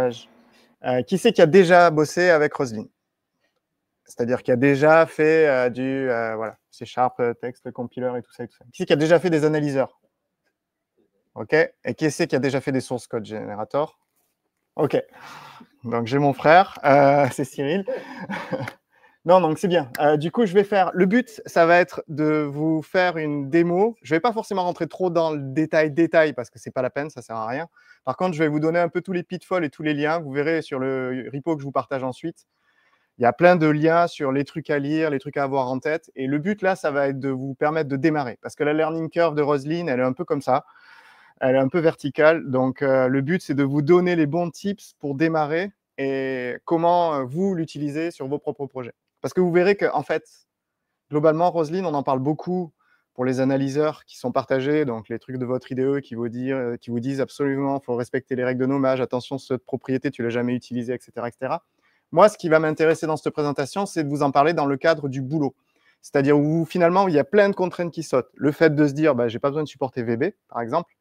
page. Qui c'est qui a déjà bossé avec Roslyn? C'est-à-dire qui a déjà fait du voilà, C#, texte, compiler et tout ça et tout ça. Qui c'est qui a déjà fait des analyseurs? OK. Et qui c'est qui a déjà fait des source code generator? OK. Donc j'ai mon frère, c'est Cyril. Non, donc c'est bien. Du coup, je vais faire. Le but, ça va être de vous faire une démo. Je ne vais pas forcément rentrer trop dans le détail parce que c'est pas la peine, ça sert à rien. Par contre, je vais vous donner un peu tous les pitfalls et tous les liens. Vous verrez sur le repo que je vous partage ensuite. Il y a plein de liens sur les trucs à lire, les trucs à avoir en tête. Et le but là, ça va être de vous permettre de démarrer. Parce que la learning curve de Roslyn, elle est un peu comme ça. Elle est un peu verticale. Donc, le but, c'est de vous donner les bons tips pour démarrer et comment vous l'utilisez sur vos propres projets. Parce que vous verrez qu'en fait, globalement, Roslyn, on en parle beaucoup pour les analyseurs qui sont partagés, donc les trucs de votre IDE qui vous disent absolument il faut respecter les règles de nommage, attention, cette propriété, tu ne l'as jamais utilisée, etc., etc. Moi, ce qui va m'intéresser dans cette présentation, c'est de vous en parler dans le cadre du boulot. C'est-à-dire où finalement, il y a plein de contraintes qui sautent. Le fait de se dire, je n'ai pas besoin de supporter VB, par exemple.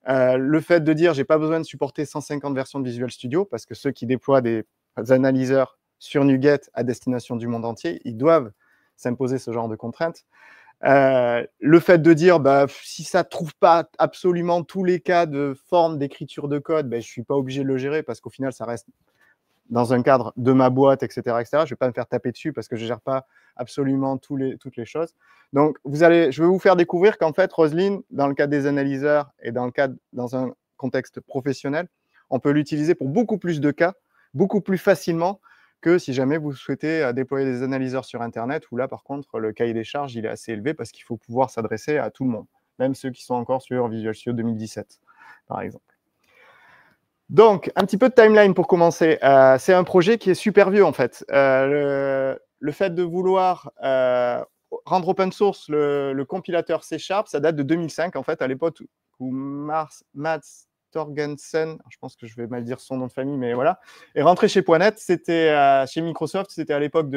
Le fait de dire, je n'ai pas besoin de supporter 150 versions de Visual Studio, parce que ceux qui déploient des analyseurs sur NuGet à destination du monde entier, ils doivent s'imposer ce genre de contraintes. Le fait de dire, si ça ne trouve pas absolument tous les cas de forme d'écriture de code, je ne suis pas obligé de le gérer parce qu'au final, ça reste dans un cadre de ma boîte, etc. etc. Je ne vais pas me faire taper dessus parce que je ne gère pas absolument toutes les choses. Donc, je vais vous faire découvrir qu'en fait, Roslyn, dans le cadre des analyseurs et dans un contexte professionnel, on peut l'utiliser pour beaucoup plus de cas, beaucoup plus facilement que si jamais vous souhaitez déployer des analyseurs sur Internet, où là, par contre, le cahier des charges, il est assez élevé parce qu'il faut pouvoir s'adresser à tout le monde, même ceux qui sont encore sur Visual Studio 2017, par exemple. Donc, un petit peu de timeline pour commencer. C'est un projet qui est super vieux, en fait. Le fait de vouloir rendre open source le compilateur C#, ça date de 2005, en fait, à l'époque où Mats Torgensen, je pense que je vais mal dire son nom de famille, mais voilà, est rentré chez .NET. C'était chez Microsoft, c'était à l'époque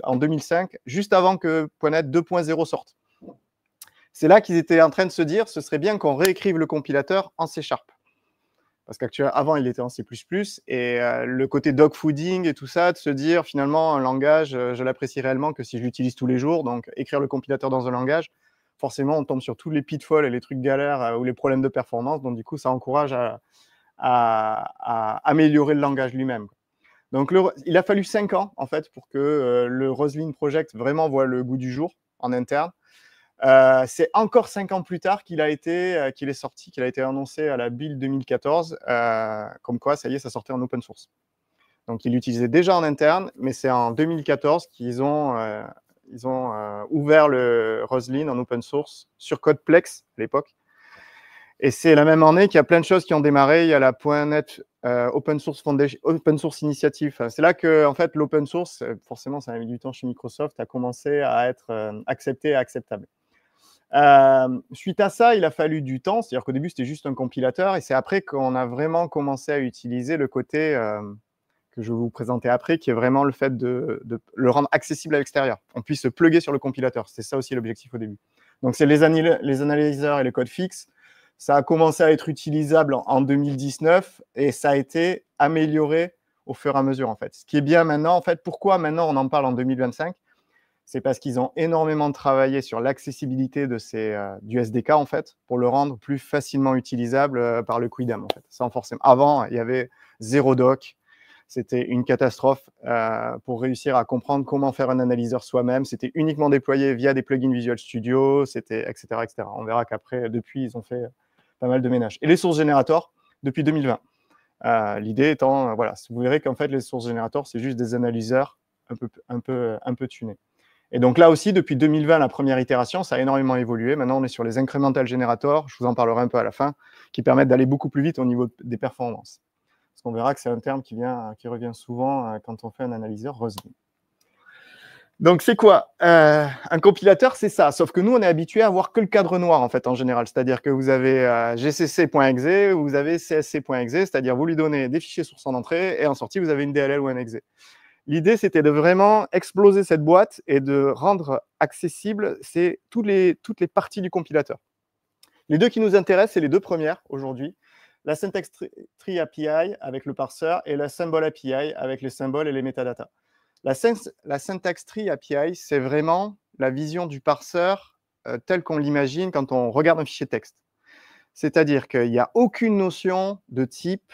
en 2005, juste avant que .NET 2.0 sorte. C'est là qu'ils étaient en train de se dire, ce serait bien qu'on réécrive le compilateur en C#. Parce qu'avant, il était en C++, et le côté dogfooding et tout ça, de se dire, finalement, un langage, je l'apprécie réellement que si je l'utilise tous les jours. Donc, écrire le compilateur dans un langage, forcément, on tombe sur tous les pitfalls et les trucs galères ou les problèmes de performance. Donc, du coup, ça encourage à améliorer le langage lui-même. Donc, il a fallu 5 ans, en fait, pour que le Roslyn Project vraiment voit le goût du jour en interne. C'est encore 5 ans plus tard qu'il est sorti, qu'il a été annoncé à la Build 2014, comme quoi, ça y est, ça sortait en open source. Donc, ils l'utilisaient déjà en interne, mais c'est en 2014 qu'ils ont ouvert le Roslyn en open source sur Codeplex à l'époque. Et c'est la même année qu'il y a plein de choses qui ont démarré. Il y a la .NET Open Source Foundation, Open Source Initiative. C'est là que, en fait, l'open source, forcément, ça a mis du temps chez Microsoft, a commencé à être accepté et acceptable. Suite à ça, il a fallu du temps, c'est-à-dire qu'au début, c'était juste un compilateur, et c'est après qu'on a vraiment commencé à utiliser le côté que je vais vous présenter après, qui est vraiment le fait de le rendre accessible à l'extérieur. On puisse se plugger sur le compilateur. C'était ça aussi l'objectif au début. Donc, c'est les analyseurs et les codes fixes. Ça a commencé à être utilisable en 2019, et ça a été amélioré au fur et à mesure, en fait. Ce qui est bien maintenant, en fait, pourquoi maintenant on en parle en 2025 ? C'est parce qu'ils ont énormément travaillé sur l'accessibilité du SDK, en fait, pour le rendre plus facilement utilisable par le Quidam, en fait. Sans forcément. Avant, il y avait zéro doc. C'était une catastrophe pour réussir à comprendre comment faire un analyseur soi-même. C'était uniquement déployé via des plugins Visual Studio, etc., etc. On verra qu'après, depuis, ils ont fait pas mal de ménage. Et les sources générateurs, depuis 2020. L'idée étant, voilà, vous verrez qu'en fait, les sources générateurs, c'est juste des analyseurs un peu tunés. Et donc là aussi, depuis 2020, la première itération, ça a énormément évolué. Maintenant, on est sur les incremental generators, je vous en parlerai un peu à la fin, qui permettent d'aller beaucoup plus vite au niveau des performances. Parce qu'on verra que c'est un terme qui revient souvent quand on fait un analyseur Roslyn. Donc, c'est quoi un compilateur, c'est ça. Sauf que nous, on est habitué à voir que le cadre noir, en fait, en général. C'est-à-dire que vous avez gcc.exe ou vous avez csc.exe, c'est-à-dire vous lui donnez des fichiers sources en entrée et en sortie, vous avez une DLL ou un exe. L'idée, c'était de vraiment exploser cette boîte et de rendre accessible toutes les parties du compilateur. Les deux qui nous intéressent, c'est les deux premières aujourd'hui. la syntax tree API avec le parseur et la symbol API avec les symboles et les métadatas. La syntax tree API, c'est vraiment la vision du parseur telle qu'on l'imagine quand on regarde un fichier texte. C'est-à-dire qu'il n'y a aucune notion de type,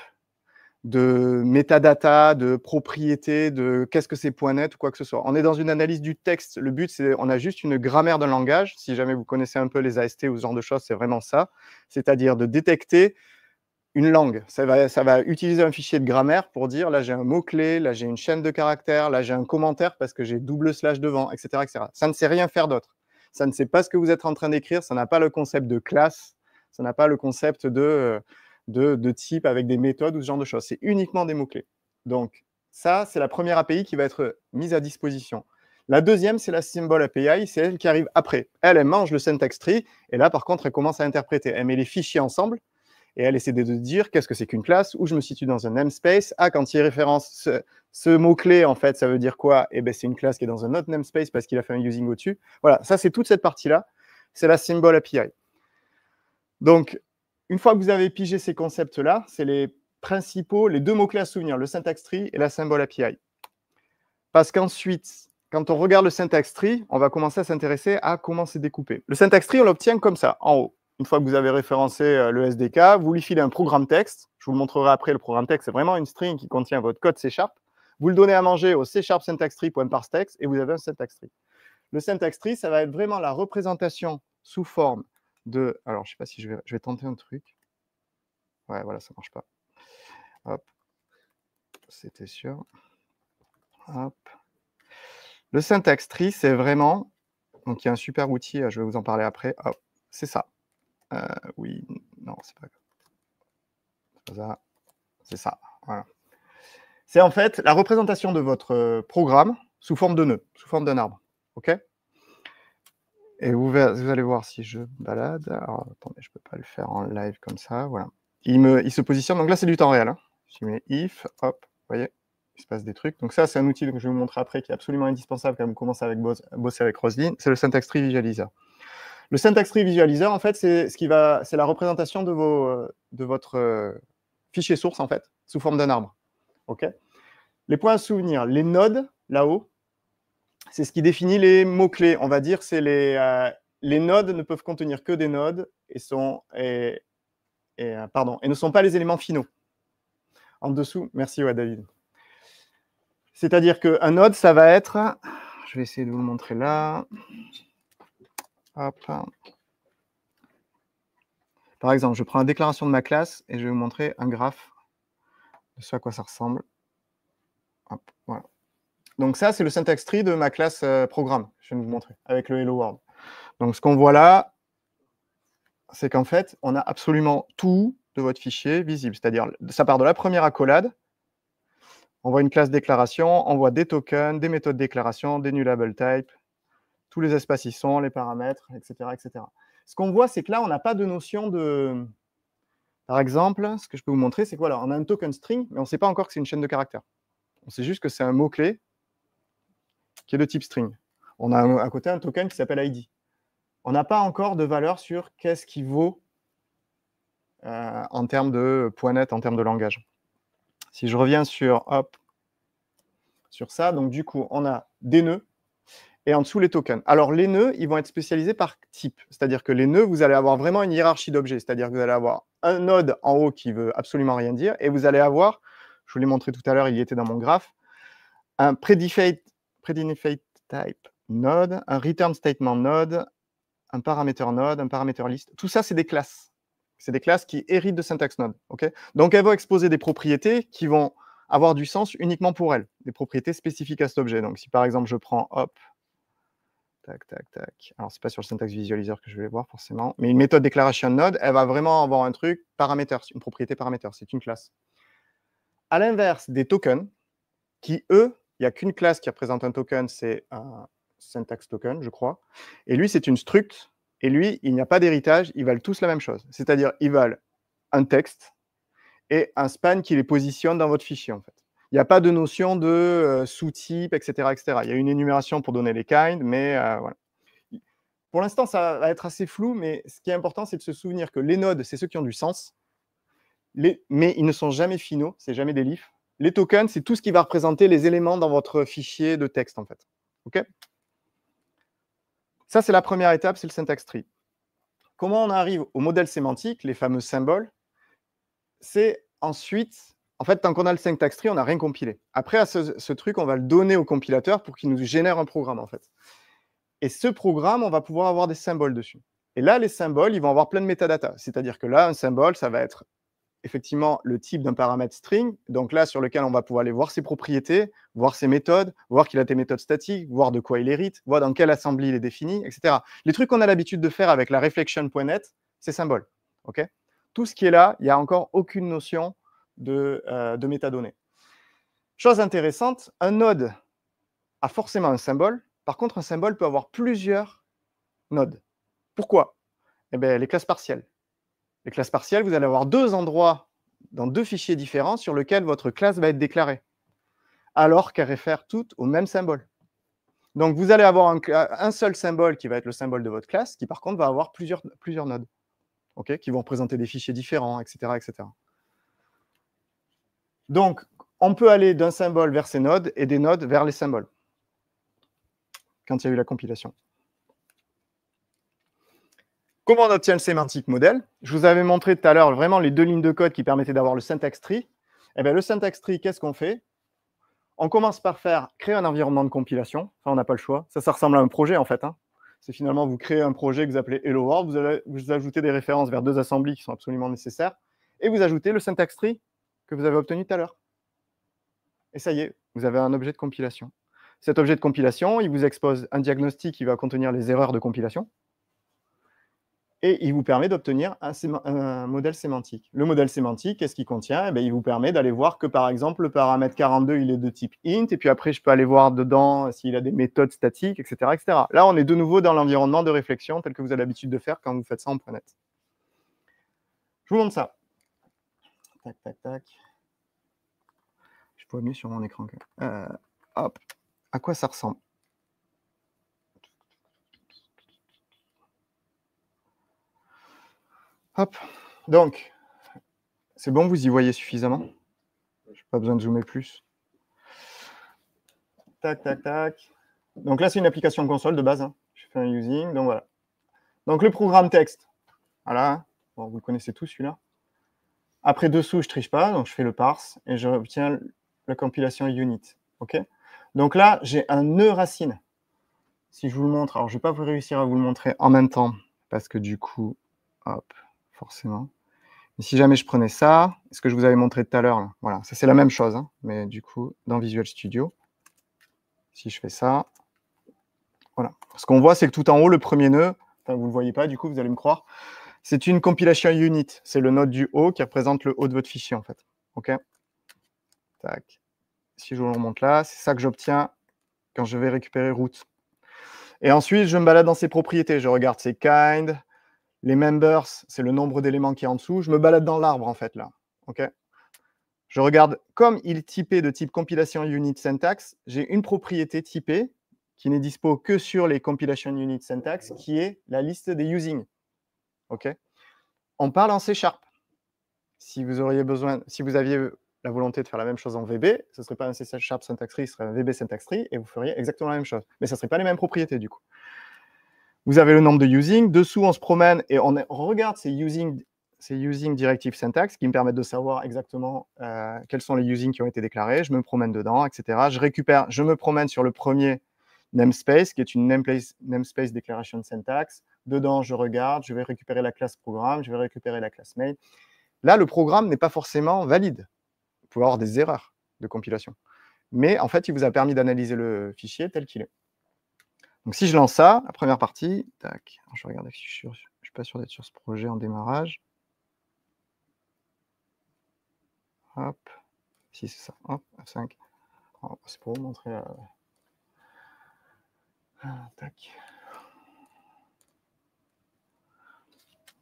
de métadata, de propriété, de qu'est-ce que c'est .NET ou quoi que ce soit. On est dans une analyse du texte. Le but, c'est on a juste une grammaire d'un langage. Si jamais vous connaissez un peu les AST ou ce genre de choses, c'est vraiment ça. C'est-à-dire de détecter une langue. Ça va utiliser un fichier de grammaire pour dire, là, j'ai un mot-clé, là, j'ai une chaîne de caractères, là, j'ai un commentaire parce que j'ai double slash devant, etc., etc. Ça ne sait rien faire d'autre. Ça ne sait pas ce que vous êtes en train d'écrire. Ça n'a pas le concept de classe. Ça n'a pas le concept de type avec des méthodes ou ce genre de choses. C'est uniquement des mots-clés. Donc, ça, c'est la première API qui va être mise à disposition. La deuxième, c'est la symbol API, c'est elle qui arrive après. Elle mange le syntax tree, et là, par contre, elle commence à interpréter. Elle met les fichiers ensemble, et elle essaie de dire qu'est-ce que c'est qu'une classe, où je me situe dans un namespace. Ah, quand il référence ce mot-clé, en fait, ça veut dire quoi? Eh bien, c'est une classe qui est dans un autre namespace parce qu'il a fait un using au-dessus. Voilà, ça, c'est toute cette partie-là. C'est la symbol API. Donc, une fois que vous avez pigé ces concepts-là, c'est les principaux, les deux mots-clés à souvenir, le syntax tree et la symbol API. Parce qu'ensuite, quand on regarde le syntax tree, on va commencer à s'intéresser à comment c'est découpé. Le syntax tree, on l'obtient comme ça, en haut. Une fois que vous avez référencé le SDK, vous lui filez un programme texte. Je vous le montrerai après, le programme texte, c'est vraiment une string qui contient votre code C#. Vous le donnez à manger au C# syntax tree.parseText et vous avez un syntax tree. Le syntax tree, ça va être vraiment la représentation sous forme de... Alors, je ne sais pas si je vais tenter un truc. Ouais, voilà, ça ne marche pas. Hop. C'était sûr. Hop. Le syntax tree, c'est vraiment... Donc, il y a un super outil, je vais vous en parler après. Hop, c'est ça. Oui, non, c'est pas ça. C'est ça. Voilà. C'est en fait la représentation de votre programme sous forme de nœud, sous forme d'un arbre. OK? Et vous allez voir si je balade. Alors, attendez, je ne peux pas le faire en live comme ça. Voilà. Il se positionne. Donc là, c'est du temps réel. Hein. Je mets if, hop, vous voyez, il se passe des trucs. Donc ça, c'est un outil que je vais vous montrer après qui est absolument indispensable quand vous commencez à bosser avec Roslyn. C'est le syntax tree visualizer. Le syntax tree visualizer, en fait, c'est la représentation de votre fichier source, en fait, sous forme d'un arbre. OK? Les points à souvenir, les nodes, là-haut, c'est ce qui définit les mots-clés. On va dire c'est les nodes ne peuvent contenir que des nodes et ne sont pas les éléments finaux. En dessous, merci David. C'est-à-dire qu'un node, ça va être... Je vais essayer de vous le montrer là. Hop. Par exemple, je prends la déclaration de ma classe et je vais vous montrer un graphe de ce à quoi ça ressemble. Hop, voilà. Donc ça, c'est le syntax tree de ma classe programme. Je vais vous montrer avec le Hello World. Donc ce qu'on voit là, c'est qu'en fait, on a absolument tout de votre fichier visible. C'est-à-dire, ça part de la première accolade. On voit une classe déclaration, on voit des tokens, des méthodes déclaration, des nullable type, tous les espaces y sont, les paramètres, etc. etc. Ce qu'on voit, c'est que là, on n'a pas de notion de... Par exemple, ce que je peux vous montrer, c'est que voilà, on a un token string, mais on ne sait pas encore que c'est une chaîne de caractères. On sait juste que c'est un mot-clé qui est de type string. On a à côté un token qui s'appelle ID. On n'a pas encore de valeur sur qu'est-ce qui vaut en termes de .NET, en termes de langage. Si je reviens sur ça, donc du coup, on a des nœuds et en dessous les tokens. Alors, les nœuds, ils vont être spécialisés par type. C'est-à-dire que les nœuds, vous allez avoir vraiment une hiérarchie d'objets. C'est-à-dire que vous allez avoir un node en haut qui veut absolument rien dire et vous allez avoir, je vous l'ai montré tout à l'heure, il y était dans mon graphe, un predefined type node, un return statement node, un paramètre node, un paramètre list. Tout ça, c'est des classes. C'est des classes qui héritent de syntax node. Okay, donc, elles vont exposer des propriétés qui vont avoir du sens uniquement pour elles, des propriétés spécifiques à cet objet. Donc, si par exemple, je prends, hop, tac, tac, tac. Alors, c'est pas sur le syntax visualizer que je vais voir forcément, mais une méthode declaration node, elle va vraiment avoir un truc paramètre, une propriété paramètre, c'est une classe. À l'inverse des tokens, qui, eux, il n'y a qu'une classe qui représente un token, c'est un syntax token, je crois. Et lui, c'est une struct. Et lui, il n'y a pas d'héritage, ils valent tous la même chose. C'est-à-dire, ils valent un texte et un span qui les positionne dans votre fichier, en fait. Il n'y a pas de notion de sous-type, etc., etc. Il y a une énumération pour donner les kinds, mais voilà. Pour l'instant, ça va être assez flou, mais ce qui est important, c'est de se souvenir que les nodes, c'est ceux qui ont du sens. mais ils ne sont jamais finaux, c'est jamais des leafs. Les tokens, c'est tout ce qui va représenter les éléments dans votre fichier de texte, en fait. OK? Ça, c'est la première étape, c'est le syntax tree. Comment on arrive au modèle sémantique, les fameux symboles? C'est ensuite, en fait, tant qu'on a le syntax tree, on n'a rien compilé. Après, ce truc, on va le donner au compilateur pour qu'il nous génère un programme, en fait. Et ce programme, on va pouvoir avoir des symboles dessus. Et là, les symboles, ils vont avoir plein de métadata. C'est-à-dire que là, un symbole, ça va être effectivement le type d'un paramètre string, donc là, sur lequel on va pouvoir aller voir ses propriétés, voir ses méthodes, voir qu'il a des méthodes statiques, voir de quoi il hérite, voir dans quelle assembly il est défini, etc. Les trucs qu'on a l'habitude de faire avec la reflection.net, c'est symbole. Okay, tout ce qui est là, il n'y a encore aucune notion de métadonnées. Chose intéressante, un node a forcément un symbole. Par contre, un symbole peut avoir plusieurs nodes. Pourquoi? Eh bien, les classes partielles. Les classes partielles, vous allez avoir deux endroits dans deux fichiers différents sur lesquels votre classe va être déclarée, alors qu'elles réfèrent toutes au même symbole. Donc, vous allez avoir un seul symbole qui va être le symbole de votre classe, qui par contre va avoir plusieurs nodes, okay, qui vont représenter des fichiers différents, etc., etc. Donc, on peut aller d'un symbole vers ces nodes et des nodes vers les symboles, quand il y a eu la compilation. Comment on obtient le sémantique model? Je vous avais montré tout à l'heure vraiment les deux lignes de code qui permettaient d'avoir le syntax tree. Eh bien, le syntax tree, qu'est-ce qu'on fait? On commence par créer un environnement de compilation. Ça, on n'a pas le choix. Ça ressemble à un projet, en fait. Hein. C'est finalement, vous créez un projet que vous appelez Hello World, vous ajoutez des références vers deux assemblées qui sont absolument nécessaires, et vous ajoutez le syntax tree que vous avez obtenu tout à l'heure. Et ça y est, vous avez un objet de compilation. Cet objet de compilation, il vous expose un diagnostic qui va contenir les erreurs de compilation, et il vous permet d'obtenir un modèle sémantique. Le modèle sémantique, qu'est-ce qu'il contient? Eh bien, il vous permet d'aller voir que, par exemple, le paramètre 42, il est de type int, et puis après, je peux aller voir dedans s'il a des méthodes statiques, etc., etc. Là, on est de nouveau dans l'environnement de réflexion tel que vous avez l'habitude de faire quand vous faites ça en .NET. Je vous montre ça. Tac, tac, tac. Je peux mieux sur mon écran. Hop. À quoi ça ressemble? Hop. Donc, c'est bon, vous y voyez suffisamment? Je n'ai pas besoin de zoomer plus. Tac, tac, tac. Donc là, c'est une application console de base. Hein. Je fais un using, donc voilà. Donc le programme texte. Voilà. Bon, vous le connaissez tous, celui-là. Après, dessous, je ne triche pas, donc je fais le parse et j'obtiens la compilation unit. OK? Donc là, j'ai un nœud racine. Si je vous le montre, alors je ne vais pas réussir à vous le montrer en même temps, parce que du coup, hop, forcément. Mais si jamais je prenais ça, ce que je vous avais montré tout à l'heure, voilà, ça c'est la même chose, hein, mais du coup, dans Visual Studio, si je fais ça, voilà. Ce qu'on voit, c'est que tout en haut, le premier nœud, enfin, vous ne le voyez pas, du coup, vous allez me croire, c'est une compilation unit. C'est le node du haut qui représente le haut de votre fichier, en fait. OK? Tac. Si je vous le remonte là, c'est ça que j'obtiens quand je vais récupérer root. Et ensuite, je me balade dans ses propriétés. Je regarde ses kind, les members, c'est le nombre d'éléments qui est en dessous. Je me balade dans l'arbre, en fait, là. OK? Je regarde, comme il est typé de type compilation unit syntax, j'ai une propriété typée qui n'est dispo que sur les compilation unit syntax, qui est la liste des using. OK? On parle en C#. Si vous auriez besoin, si vous aviez la volonté de faire la même chose en VB, ce ne serait pas un C# syntax tree, ce serait un VB syntax tree, et vous feriez exactement la même chose. Mais ça ne serait pas les mêmes propriétés, du coup. Vous avez le nombre de using. Dessous, on se promène et on regarde ces using directive syntax qui me permettent de savoir exactement quels sont les using qui ont été déclarés. Je me promène dedans, etc. Je me promène sur le premier namespace, qui est une namespace declaration syntax. Dedans, je regarde, je vais récupérer la classe programme, je vais récupérer la classe main. Là, le programme n'est pas forcément valide. Vous pouvez avoir des erreurs de compilation. Mais en fait, il vous a permis d'analyser le fichier tel qu'il est. Donc, si je lance ça, la première partie, tac, je vais regarder si je ne suis pas sûr d'être sur ce projet en démarrage. Hop, si c'est ça, hop, F5. Oh, c'est pour vous montrer. Tac.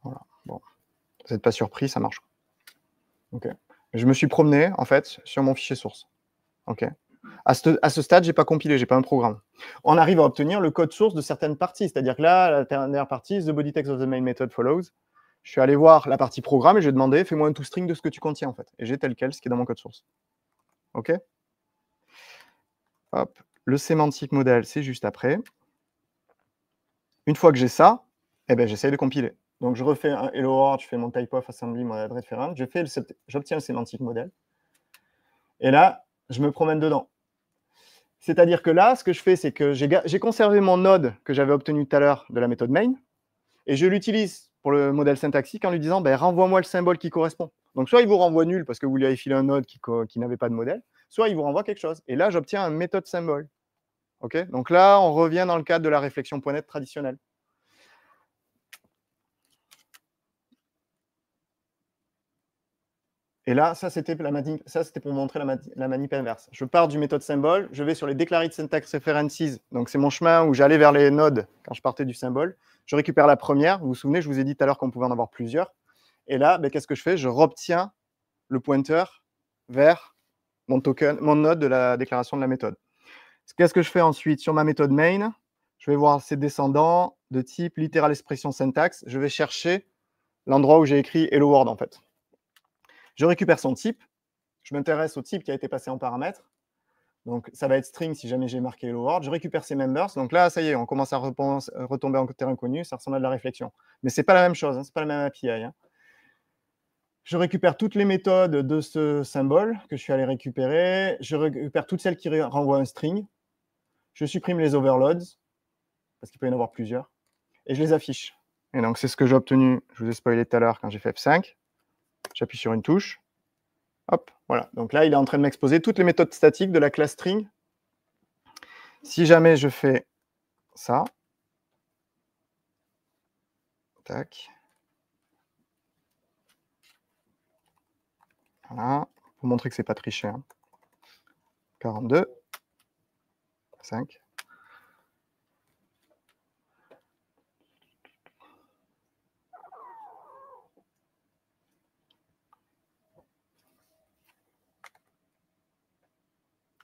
Voilà, bon. Vous n'êtes pas surpris, ça marche. Ok. Je me suis promené, en fait, sur mon fichier source. Ok. À ce stade, je n'ai pas compilé, je n'ai pas un programme. On arrive à obtenir le code source de certaines parties. C'est-à-dire que là, la dernière partie, the body text of the main method follows. Je suis allé voir la partie programme et je vais demander, fais-moi un toString de ce que tu contiens, en fait. Et j'ai tel quel ce qui est dans mon code source. OK? Hop. Le semantic model, c'est juste après. Une fois que j'ai ça, eh ben, j'essaye de compiler. Donc, je refais un hello world, je fais mon type of assembly, mon add reference, j'obtiens le semantic model. Et là, je me promène dedans. C'est-à-dire que là, ce que je fais, c'est que j'ai conservé mon node que j'avais obtenu tout à l'heure de la méthode main, et je l'utilise pour le modèle syntaxique en lui disant, ben, renvoie-moi le symbole qui correspond. Donc, soit il vous renvoie nul parce que vous lui avez filé un node qui n'avait pas de modèle, soit il vous renvoie quelque chose. Et là, j'obtiens un méthode symbole. Okay, donc là, on revient dans le cadre de la réflexion .NET traditionnelle. Et là, ça, c'était pour montrer la manip inverse. Je pars du méthode symbole, je vais sur les declared syntax references. Donc, c'est mon chemin où j'allais vers les nodes quand je partais du symbole. Je récupère la première. Vous vous souvenez, je vous ai dit tout à l'heure qu'on pouvait en avoir plusieurs. Et là, ben, qu'est-ce que je fais? Je obtiens le pointeur vers mon token, mon node de la déclaration de la méthode. Qu'est-ce que je fais ensuite? Sur ma méthode main, je vais voir ses descendants de type littéral expression syntaxe. Je vais chercher l'endroit où j'ai écrit hello world, en fait. Je récupère son type. Je m'intéresse au type qui a été passé en paramètre. Donc, ça va être string si jamais j'ai marqué hello world. Je récupère ses members. Donc là, ça y est, on commence à retomber en terrain connu. Ça ressemble à de la réflexion. Mais ce n'est pas la même chose. Hein, ce n'est pas la même API. Hein. Je récupère toutes les méthodes de ce symbole que je suis allé récupérer. Je récupère toutes celles qui renvoient un string. Je supprime les overloads, parce qu'il peut y en avoir plusieurs. Et je les affiche. Et donc, c'est ce que j'ai obtenu. Je vous ai spoilé tout à l'heure quand j'ai fait F5. J'appuie sur une touche. Hop, voilà. Donc là, il est en train de m'exposer toutes les méthodes statiques de la classe string. Si jamais je fais ça, tac. Voilà, pour montrer que c'est pas triché. Hein. 42, 5.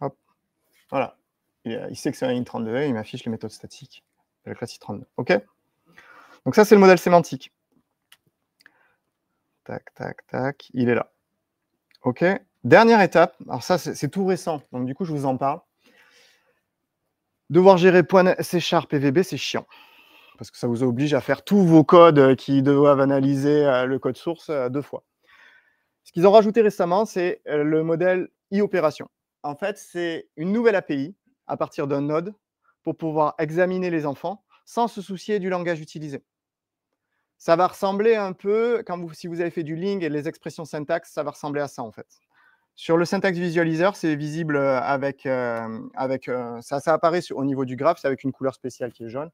Hop, voilà. Il sait que c'est un int32, il m'affiche les méthodes statiques de la classe int32. OK? Donc ça, c'est le modèle sémantique. Tac, tac, tac, il est là. OK. Dernière étape, alors ça, c'est tout récent, donc du coup, je vous en parle. Devoir gérer .C# et VB, c'est chiant, parce que ça vous oblige à faire tous vos codes qui doivent analyser le code source 2 fois. Ce qu'ils ont rajouté récemment, c'est le modèle e-opération. En fait, c'est une nouvelle API à partir d'un node pour pouvoir examiner les enfants sans se soucier du langage utilisé. Ça va ressembler un peu, si vous avez fait du Ling et les expressions syntaxe, ça va ressembler à ça en fait. Sur le syntax visualizer, c'est visible ça apparaît au niveau du graphe, c'est avec une couleur spéciale qui est jaune.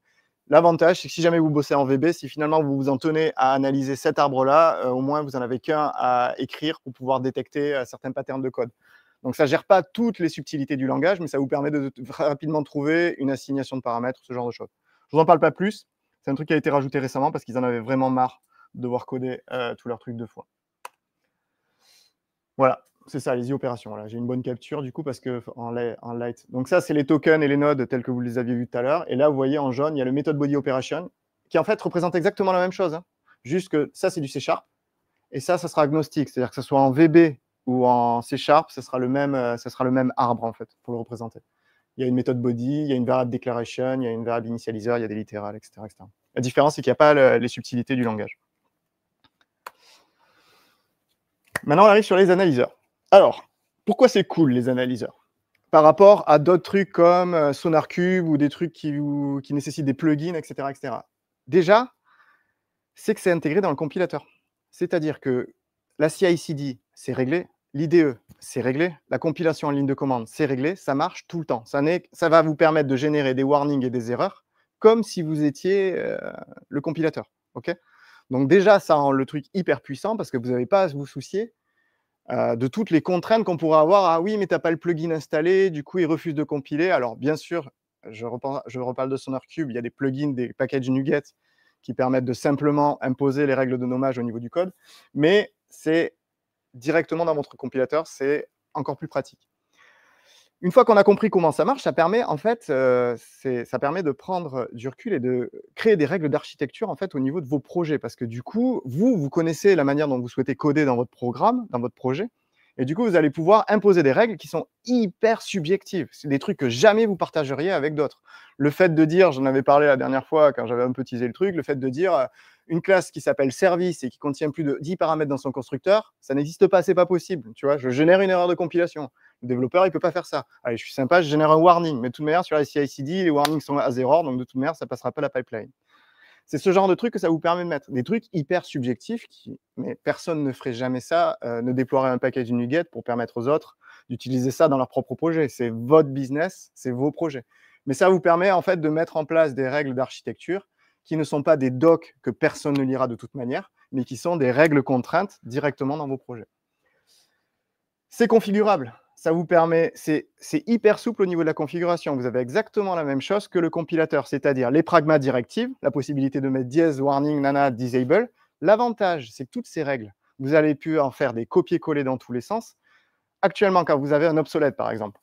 L'avantage, c'est que si jamais vous bossez en VB, si finalement vous vous en tenez à analyser cet arbre-là, au moins vous n'en avez qu'un à écrire pour pouvoir détecter certains patterns de code. Donc ça ne gère pas toutes les subtilités du langage, mais ça vous permet de rapidement trouver une assignation de paramètres, ce genre de choses. Je ne vous en parle pas plus, c'est un truc qui a été rajouté récemment parce qu'ils en avaient vraiment marre de devoir coder tous leurs trucs 2 fois. Voilà. C'est ça, les opérations. Voilà. J'ai une bonne capture du coup parce que en light. Donc ça, c'est les tokens et les nodes tels que vous les aviez vus tout à l'heure. Et là, vous voyez en jaune, il y a le method body operation qui en fait représente exactement la même chose. Hein. Juste que ça, c'est du C# et ça sera agnostique. C'est-à-dire que ce soit en VB ou en C#, ça sera le même arbre en fait pour le représenter. Il y a une méthode body, il y a une variable declaration, il y a une variable initializer, il y a des littérales, etc. etc. La différence, c'est qu'il n'y a pas les subtilités du langage. Maintenant, on arrive sur les analyseurs. Alors, pourquoi c'est cool, les analyseurs? Par rapport à d'autres trucs comme SonarCube ou des trucs qui nécessitent des plugins, etc., etc. Déjà, c'est que c'est intégré dans le compilateur. C'est-à-dire que la CI/CD, c'est réglé, l'IDE, c'est réglé, la compilation en ligne de commande, c'est réglé, ça marche tout le temps. Ça va vous permettre de générer des warnings et des erreurs comme si vous étiez le compilateur. Okay, donc déjà, ça rend le truc hyper puissant parce que vous n'avez pas à vous soucier de toutes les contraintes qu'on pourrait avoir. Ah oui, mais tu n'as pas le plugin installé, du coup, il refuse de compiler. Alors, bien sûr, je reparle de SonarCube, il y a des plugins, des packages NuGet qui permettent de simplement imposer les règles de nommage au niveau du code, mais c'est directement dans votre compilateur, c'est encore plus pratique. Une fois qu'on a compris comment ça marche, ça permet en fait, ça permet de prendre du recul et de créer des règles d'architecture en fait au niveau de vos projets. Parce que du coup, vous connaissez la manière dont vous souhaitez coder dans votre programme, dans votre projet, et du coup, vous allez pouvoir imposer des règles qui sont hyper subjectives. C'est des trucs que jamais vous partageriez avec d'autres. Le fait de dire, j'en avais parlé la dernière fois quand j'avais un peu teasé le truc, le fait de dire une classe qui s'appelle service et qui contient plus de 10 paramètres dans son constructeur, ça n'existe pas, c'est pas possible. Tu vois, je génère une erreur de compilation. Le développeur, il ne peut pas faire ça. Allez, je suis sympa, je génère un warning. Mais de toute manière, sur la CI/CD, les warnings sont à 0, donc de toute manière, ça ne passera pas la pipeline. C'est ce genre de truc que ça vous permet de mettre. Des trucs hyper subjectifs, mais personne ne ferait jamais ça, ne déploierait un package NuGet pour permettre aux autres d'utiliser ça dans leur propre projet. C'est votre business, c'est vos projets. Mais ça vous permet en fait de mettre en place des règles d'architecture qui ne sont pas des docs que personne ne lira de toute manière, mais qui sont des règles contraintes directement dans vos projets. C'est configurable. Ça vous permet, c'est hyper souple au niveau de la configuration. Vous avez exactement la même chose que le compilateur, c'est-à-dire les pragma directives, la possibilité de mettre dièse, warning, nana, disable. L'avantage, c'est que toutes ces règles, vous allez pu en faire des copier-coller dans tous les sens. Actuellement, quand vous avez un obsolète, par exemple,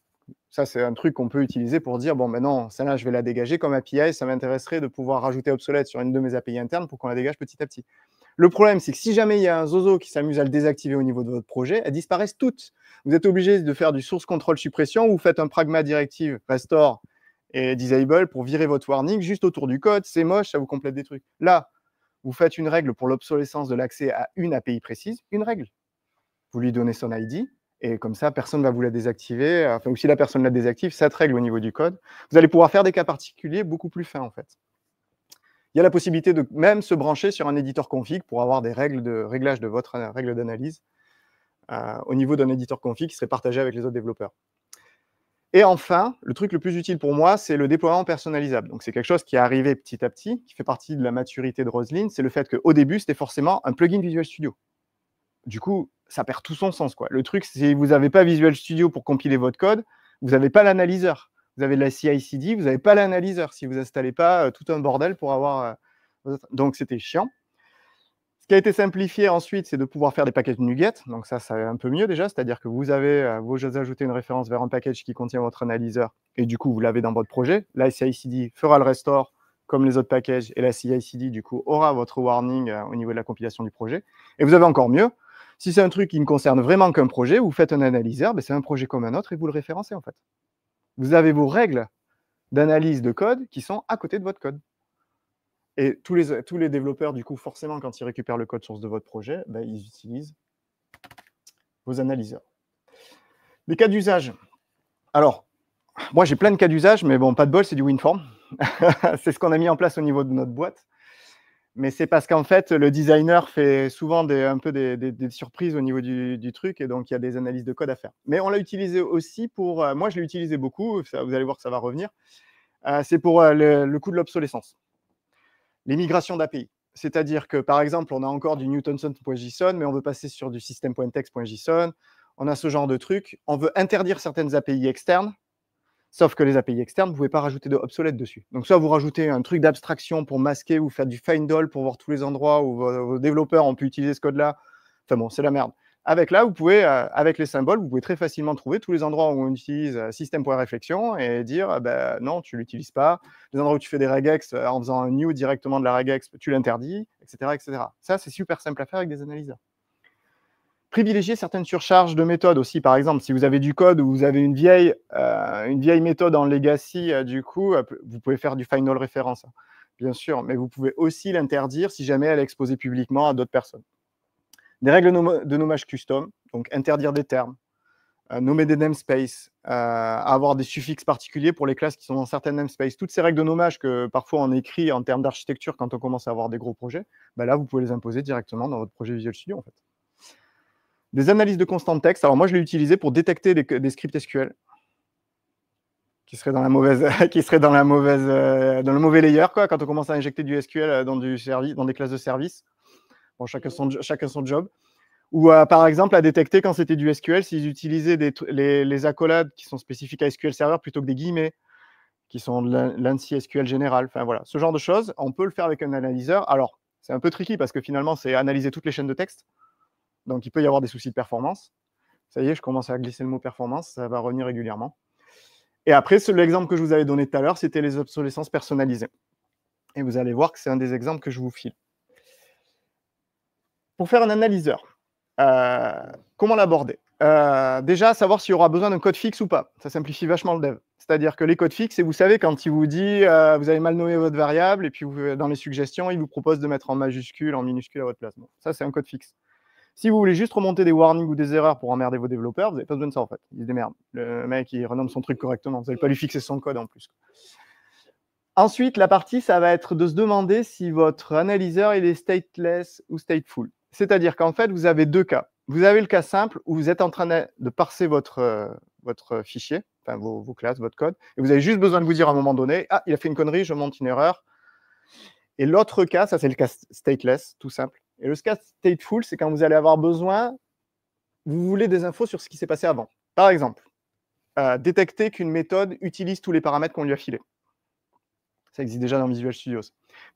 ça, c'est un truc qu'on peut utiliser pour dire, bon, maintenant, celle-là, je vais la dégager comme API. Ça m'intéresserait de pouvoir rajouter obsolète sur une de mes API internes pour qu'on la dégage petit à petit. Le problème, c'est que si jamais il y a un zozo qui s'amuse à le désactiver au niveau de votre projet, elles disparaissent toutes. Vous êtes obligé de faire du source control suppression ou vous faites un pragma directive restore et disable pour virer votre warning juste autour du code. C'est moche, ça vous complète des trucs. Là, vous faites une règle pour l'obsolescence de l'accès à une API précise, une règle. Vous lui donnez son ID et comme ça, personne ne va vous la désactiver. Enfin, ou si la personne la désactive, cette règle au niveau du code, vous allez pouvoir faire des cas particuliers beaucoup plus fins en fait. Il y a la possibilité de même se brancher sur un éditeur config pour avoir des règles de réglage de votre règle d'analyse au niveau d'un éditeur config qui serait partagé avec les autres développeurs. Et enfin, le truc le plus utile pour moi, c'est le déploiement personnalisable. Donc, c'est quelque chose qui est arrivé petit à petit, qui fait partie de la maturité de Roslyn. C'est le fait qu'au début, c'était forcément un plugin Visual Studio. Du coup, ça perd tout son sens, quoi. Le truc, c'est que vous n'avez pas Visual Studio pour compiler votre code, vous n'avez pas l'analyseur. Vous avez de la CI/CD, vous n'avez pas l'analyseur si vous n'installez pas tout un bordel pour avoir... donc, c'était chiant. Ce qui a été simplifié ensuite, c'est de pouvoir faire des packages NuGet. Donc, ça va un peu mieux déjà. C'est-à-dire que vous avez, vous ajoutez une référence vers un package qui contient votre analyseur et du coup, vous l'avez dans votre projet. La CI/CD fera le restore comme les autres packages et la CI/CD, du coup, aura votre warning au niveau de la compilation du projet. Et vous avez encore mieux. Si c'est un truc qui ne concerne vraiment qu'un projet, vous faites un analyseur, ben c'est un projet comme un autre et vous le référencez en fait. Vous avez vos règles d'analyse de code qui sont à côté de votre code. Et tous les développeurs, du coup, forcément, quand ils récupèrent le code source de votre projet, ben, ils utilisent vos analyseurs. Les cas d'usage. Alors, moi, j'ai plein de cas d'usage, mais bon, pas de bol, c'est du WinForm. C'est ce qu'on a mis en place au niveau de notre boîte. Mais c'est parce qu'en fait, le designer fait souvent un peu des surprises au niveau du truc, et donc il y a des analyses de code à faire. Mais on l'a utilisé aussi pour... moi, je l'ai utilisé beaucoup, vous allez voir que ça va revenir. C'est pour le coût de l'obsolescence. Les migrations d'API. C'est-à-dire que, par exemple, on a encore du Newtonson.json, mais on veut passer sur du system.text.json. On a ce genre de truc. On veut interdire certaines API externes. Sauf que les API externes, vous ne pouvez pas rajouter de obsolète dessus. Donc, soit vous rajoutez un truc d'abstraction pour masquer ou faire du find all pour voir tous les endroits où vos développeurs ont pu utiliser ce code-là. Enfin bon, c'est la merde. Avec là, vous pouvez, avec les symboles, vous pouvez très facilement trouver tous les endroits où on utilise système.réflexion et dire non, tu ne l'utilises pas. Les endroits où tu fais des regex en faisant un new directement de la regex, tu l'interdis, etc., etc. Ça, c'est super simple à faire avec des analyseurs. Privilégier certaines surcharges de méthodes aussi. Par exemple, si vous avez du code où vous avez une vieille méthode en legacy, du coup, vous pouvez faire du final référence, hein, bien sûr, mais vous pouvez aussi l'interdire si jamais elle est exposée publiquement à d'autres personnes. Des règles de nommage custom, donc interdire des termes, nommer des namespaces, avoir des suffixes particuliers pour les classes qui sont dans certaines namespaces. Toutes ces règles de nommage que parfois on écrit en termes d'architecture quand on commence à avoir des gros projets, ben là, vous pouvez les imposer directement dans votre projet Visual Studio, en fait. Des analyses de constant de texte. Alors moi, je l'ai utilisé pour détecter des scripts SQL qui seraient dans la mauvaise, dans le mauvais layer, quoi, quand on commence à injecter du SQL dans des classes de service. Bon, chacun son job. Ou par exemple à détecter quand c'était du SQL s'ils utilisaient les accolades qui sont spécifiques à SQL Server plutôt que des guillemets qui sont de l'ANSI SQL général. Enfin voilà, ce genre de choses, on peut le faire avec un analyseur. Alors, c'est un peu tricky parce que finalement, c'est analyser toutes les chaînes de texte. Donc, il peut y avoir des soucis de performance. Ça y est, je commence à glisser le mot performance, ça va revenir régulièrement. Et après, l'exemple que je vous avais donné tout à l'heure, c'était les obsolescences personnalisées. Et vous allez voir que c'est un des exemples que je vous file. Pour faire un analyseur, comment l'aborder? Déjà, savoir s'il y aura besoin d'un code fixe ou pas. Ça simplifie vachement le dev. C'est-à-dire que les codes fixes, et vous savez, quand il vous dit vous avez mal nommé votre variable, et puis dans les suggestions, il vous propose de mettre en majuscule, en minuscule à votre place. Bon, ça, c'est un code fixe. Si vous voulez juste remonter des warnings ou des erreurs pour emmerder vos développeurs, vous n'avez pas besoin de ça en fait. Il se démerde. Le mec, il renomme son truc correctement. Vous n'allez pas lui fixer son code en plus. Ensuite, la partie, ça va être de se demander si votre analyseur il est stateless ou stateful. C'est-à-dire qu'en fait, vous avez deux cas. Vous avez le cas simple où vous êtes en train de parser votre fichier, enfin vos classes, votre code, et vous avez juste besoin de vous dire à un moment donné, ah, il a fait une connerie, je monte une erreur. Et l'autre cas, ça c'est le cas stateless, tout simple. Et le cas stateful, c'est quand vous allez avoir besoin, vous voulez des infos sur ce qui s'est passé avant. Par exemple, détecter qu'une méthode utilise tous les paramètres qu'on lui a filés. Ça existe déjà dans Visual Studio.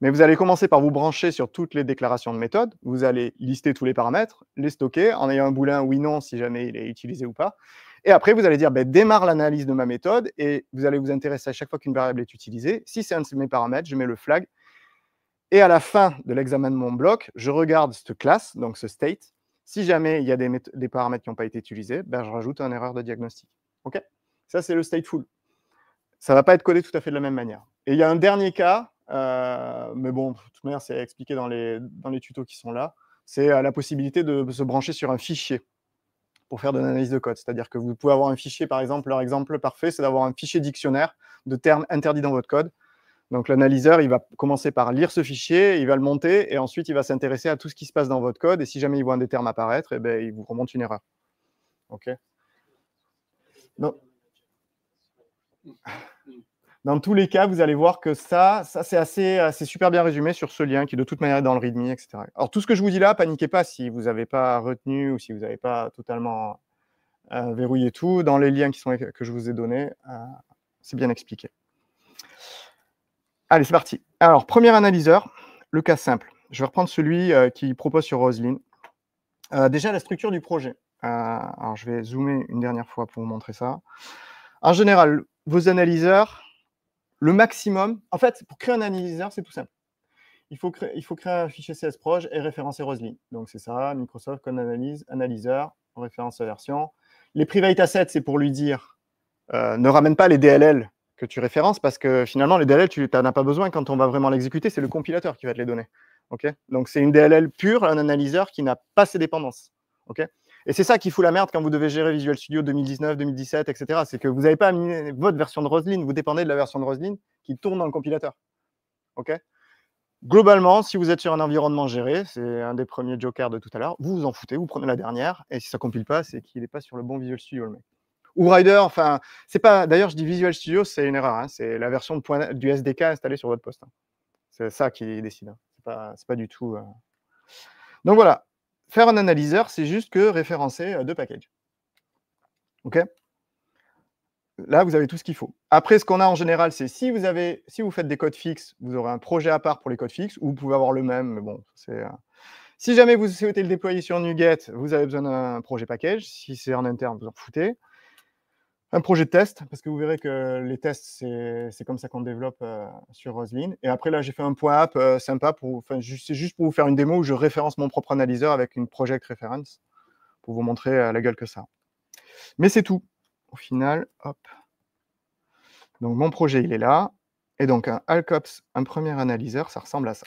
Mais vous allez commencer par vous brancher sur toutes les déclarations de méthode. Vous allez lister tous les paramètres, les stocker, en ayant un boulin oui-non si jamais il est utilisé ou pas. Et après, vous allez dire, démarre l'analyse de ma méthode, et vous allez vous intéresser à chaque fois qu'une variable est utilisée. Si c'est un de mes paramètres, je mets le flag. Et à la fin de l'examen de mon bloc, je regarde cette classe, donc ce state. Si jamais il y a des paramètres qui n'ont pas été utilisés, je rajoute une erreur de diagnostic. OK? Ça, c'est le stateful. Ça ne va pas être codé tout à fait de la même manière. Et il y a un dernier cas, mais bon, de toute manière, c'est expliqué dans les tutos qui sont là, c'est la possibilité de se brancher sur un fichier pour faire de l'analyse de code. C'est-à-dire que vous pouvez avoir un fichier, par exemple, leur exemple parfait, c'est d'avoir un fichier dictionnaire de termes interdits dans votre code. Donc l'analyseur, il va commencer par lire ce fichier, il va le monter, et ensuite il va s'intéresser à tout ce qui se passe dans votre code, et si jamais il voit un des termes apparaître, il vous remonte une erreur. OK? Donc, dans tous les cas, vous allez voir que ça c'est super bien résumé sur ce lien qui de toute manière est dans le README, etc. Alors tout ce que je vous dis là, paniquez pas si vous n'avez pas retenu ou si vous n'avez pas totalement verrouillé tout. Dans les liens que je vous ai donnés, c'est bien expliqué. Allez, c'est parti. Alors, premier analyseur, le cas simple. Je vais reprendre celui qui propose sur Roslyn. Déjà, la structure du projet. Alors, je vais zoomer une dernière fois pour vous montrer ça. En général, vos analyseurs, le maximum... En fait, pour créer un analyseur, c'est tout simple. Il faut créer un fichier CSproj et référencer Roslyn. Donc, c'est ça, Microsoft Code Analyse, analyseur, référence à version. Les private assets, c'est pour lui dire ne ramène pas les DLL que tu références, parce que finalement, les DLL, tu n'en as pas besoin quand on va vraiment l'exécuter, c'est le compilateur qui va te les donner. Okay, donc, c'est une DLL pure, un analyseur qui n'a pas ses dépendances. Okay, et c'est ça qui fout la merde quand vous devez gérer Visual Studio 2019, 2017, etc. C'est que vous n'avez pas mis votre version de Roslyn, vous dépendez de la version de Roslyn qui tourne dans le compilateur. Okay, globalement, si vous êtes sur un environnement géré, c'est un des premiers jokers de tout à l'heure, vous vous en foutez, vous prenez la dernière, et si ça ne compile pas, c'est qu'il n'est pas sur le bon Visual Studio, le mec. Ou Rider, enfin, c'est pas. D'ailleurs, je dis Visual Studio, c'est une erreur. Hein, c'est la version du SDK installée sur votre poste. Hein. C'est ça qui décide. Hein. C'est pas du tout. Donc voilà, faire un analyseur, c'est juste que référencer deux packages. OK? Là, vous avez tout ce qu'il faut. Après, ce qu'on a en général, c'est si vous faites des codes fixes, vous aurez un projet à part pour les codes fixes, ou vous pouvez avoir le même, mais bon, c'est. Si jamais vous souhaitez le déployer sur NuGet, vous avez besoin d'un projet package. Si c'est en interne, vous en foutez. Un projet de test, parce que vous verrez que les tests, c'est comme ça qu'on développe sur Roslyn. Et après, là, j'ai fait un point app sympa, c'est juste pour vous faire une démo où je référence mon propre analyseur avec une project reference, pour vous montrer la gueule que ça a. Mais c'est tout. Au final, hop. Donc, mon projet, il est là. Et donc, un Alcops, un premier analyseur, ça ressemble à ça.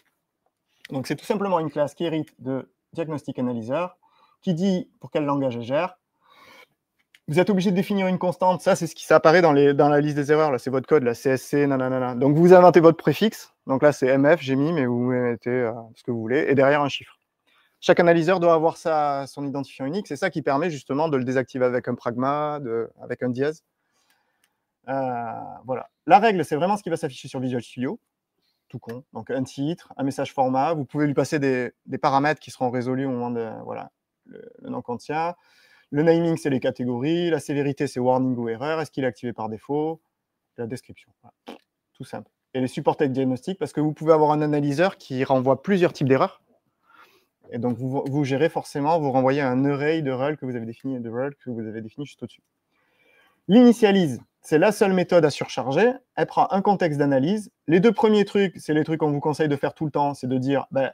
Donc, c'est tout simplement une classe qui hérite de Diagnostic Analyzer, qui dit pour quel langage elle gère. Vous êtes obligé de définir une constante. Ça, c'est ce qui apparaît dans la liste des erreurs. Là, c'est votre code, la CSC, nanana. Donc, vous inventez votre préfixe. Donc là, c'est MF, j'ai mis, mais vous mettez ce que vous voulez. Et derrière, un chiffre. Chaque analyseur doit avoir son identifiant unique. C'est ça qui permet justement de le désactiver avec un pragma, avec un dièse. Voilà. La règle, c'est vraiment ce qui va s'afficher sur Visual Studio. Tout con. Donc, un titre, un message format. Vous pouvez lui passer des paramètres qui seront résolus au moment de le nom qu'on tient. Le naming, c'est les catégories. La sévérité, c'est warning ou erreur. Est-ce qu'il est activé par défaut? La description. Voilà. Tout simple. Et les supports diagnostic, parce que vous pouvez avoir un analyseur qui renvoie plusieurs types d'erreurs. Et donc, vous gérez forcément, vous renvoyez un array de rel que vous avez défini, juste au-dessus. L'initialise, c'est la seule méthode à surcharger. Elle prend un contexte d'analyse. Les deux premiers trucs, c'est les trucs qu'on vous conseille de faire tout le temps, c'est de dire, ben,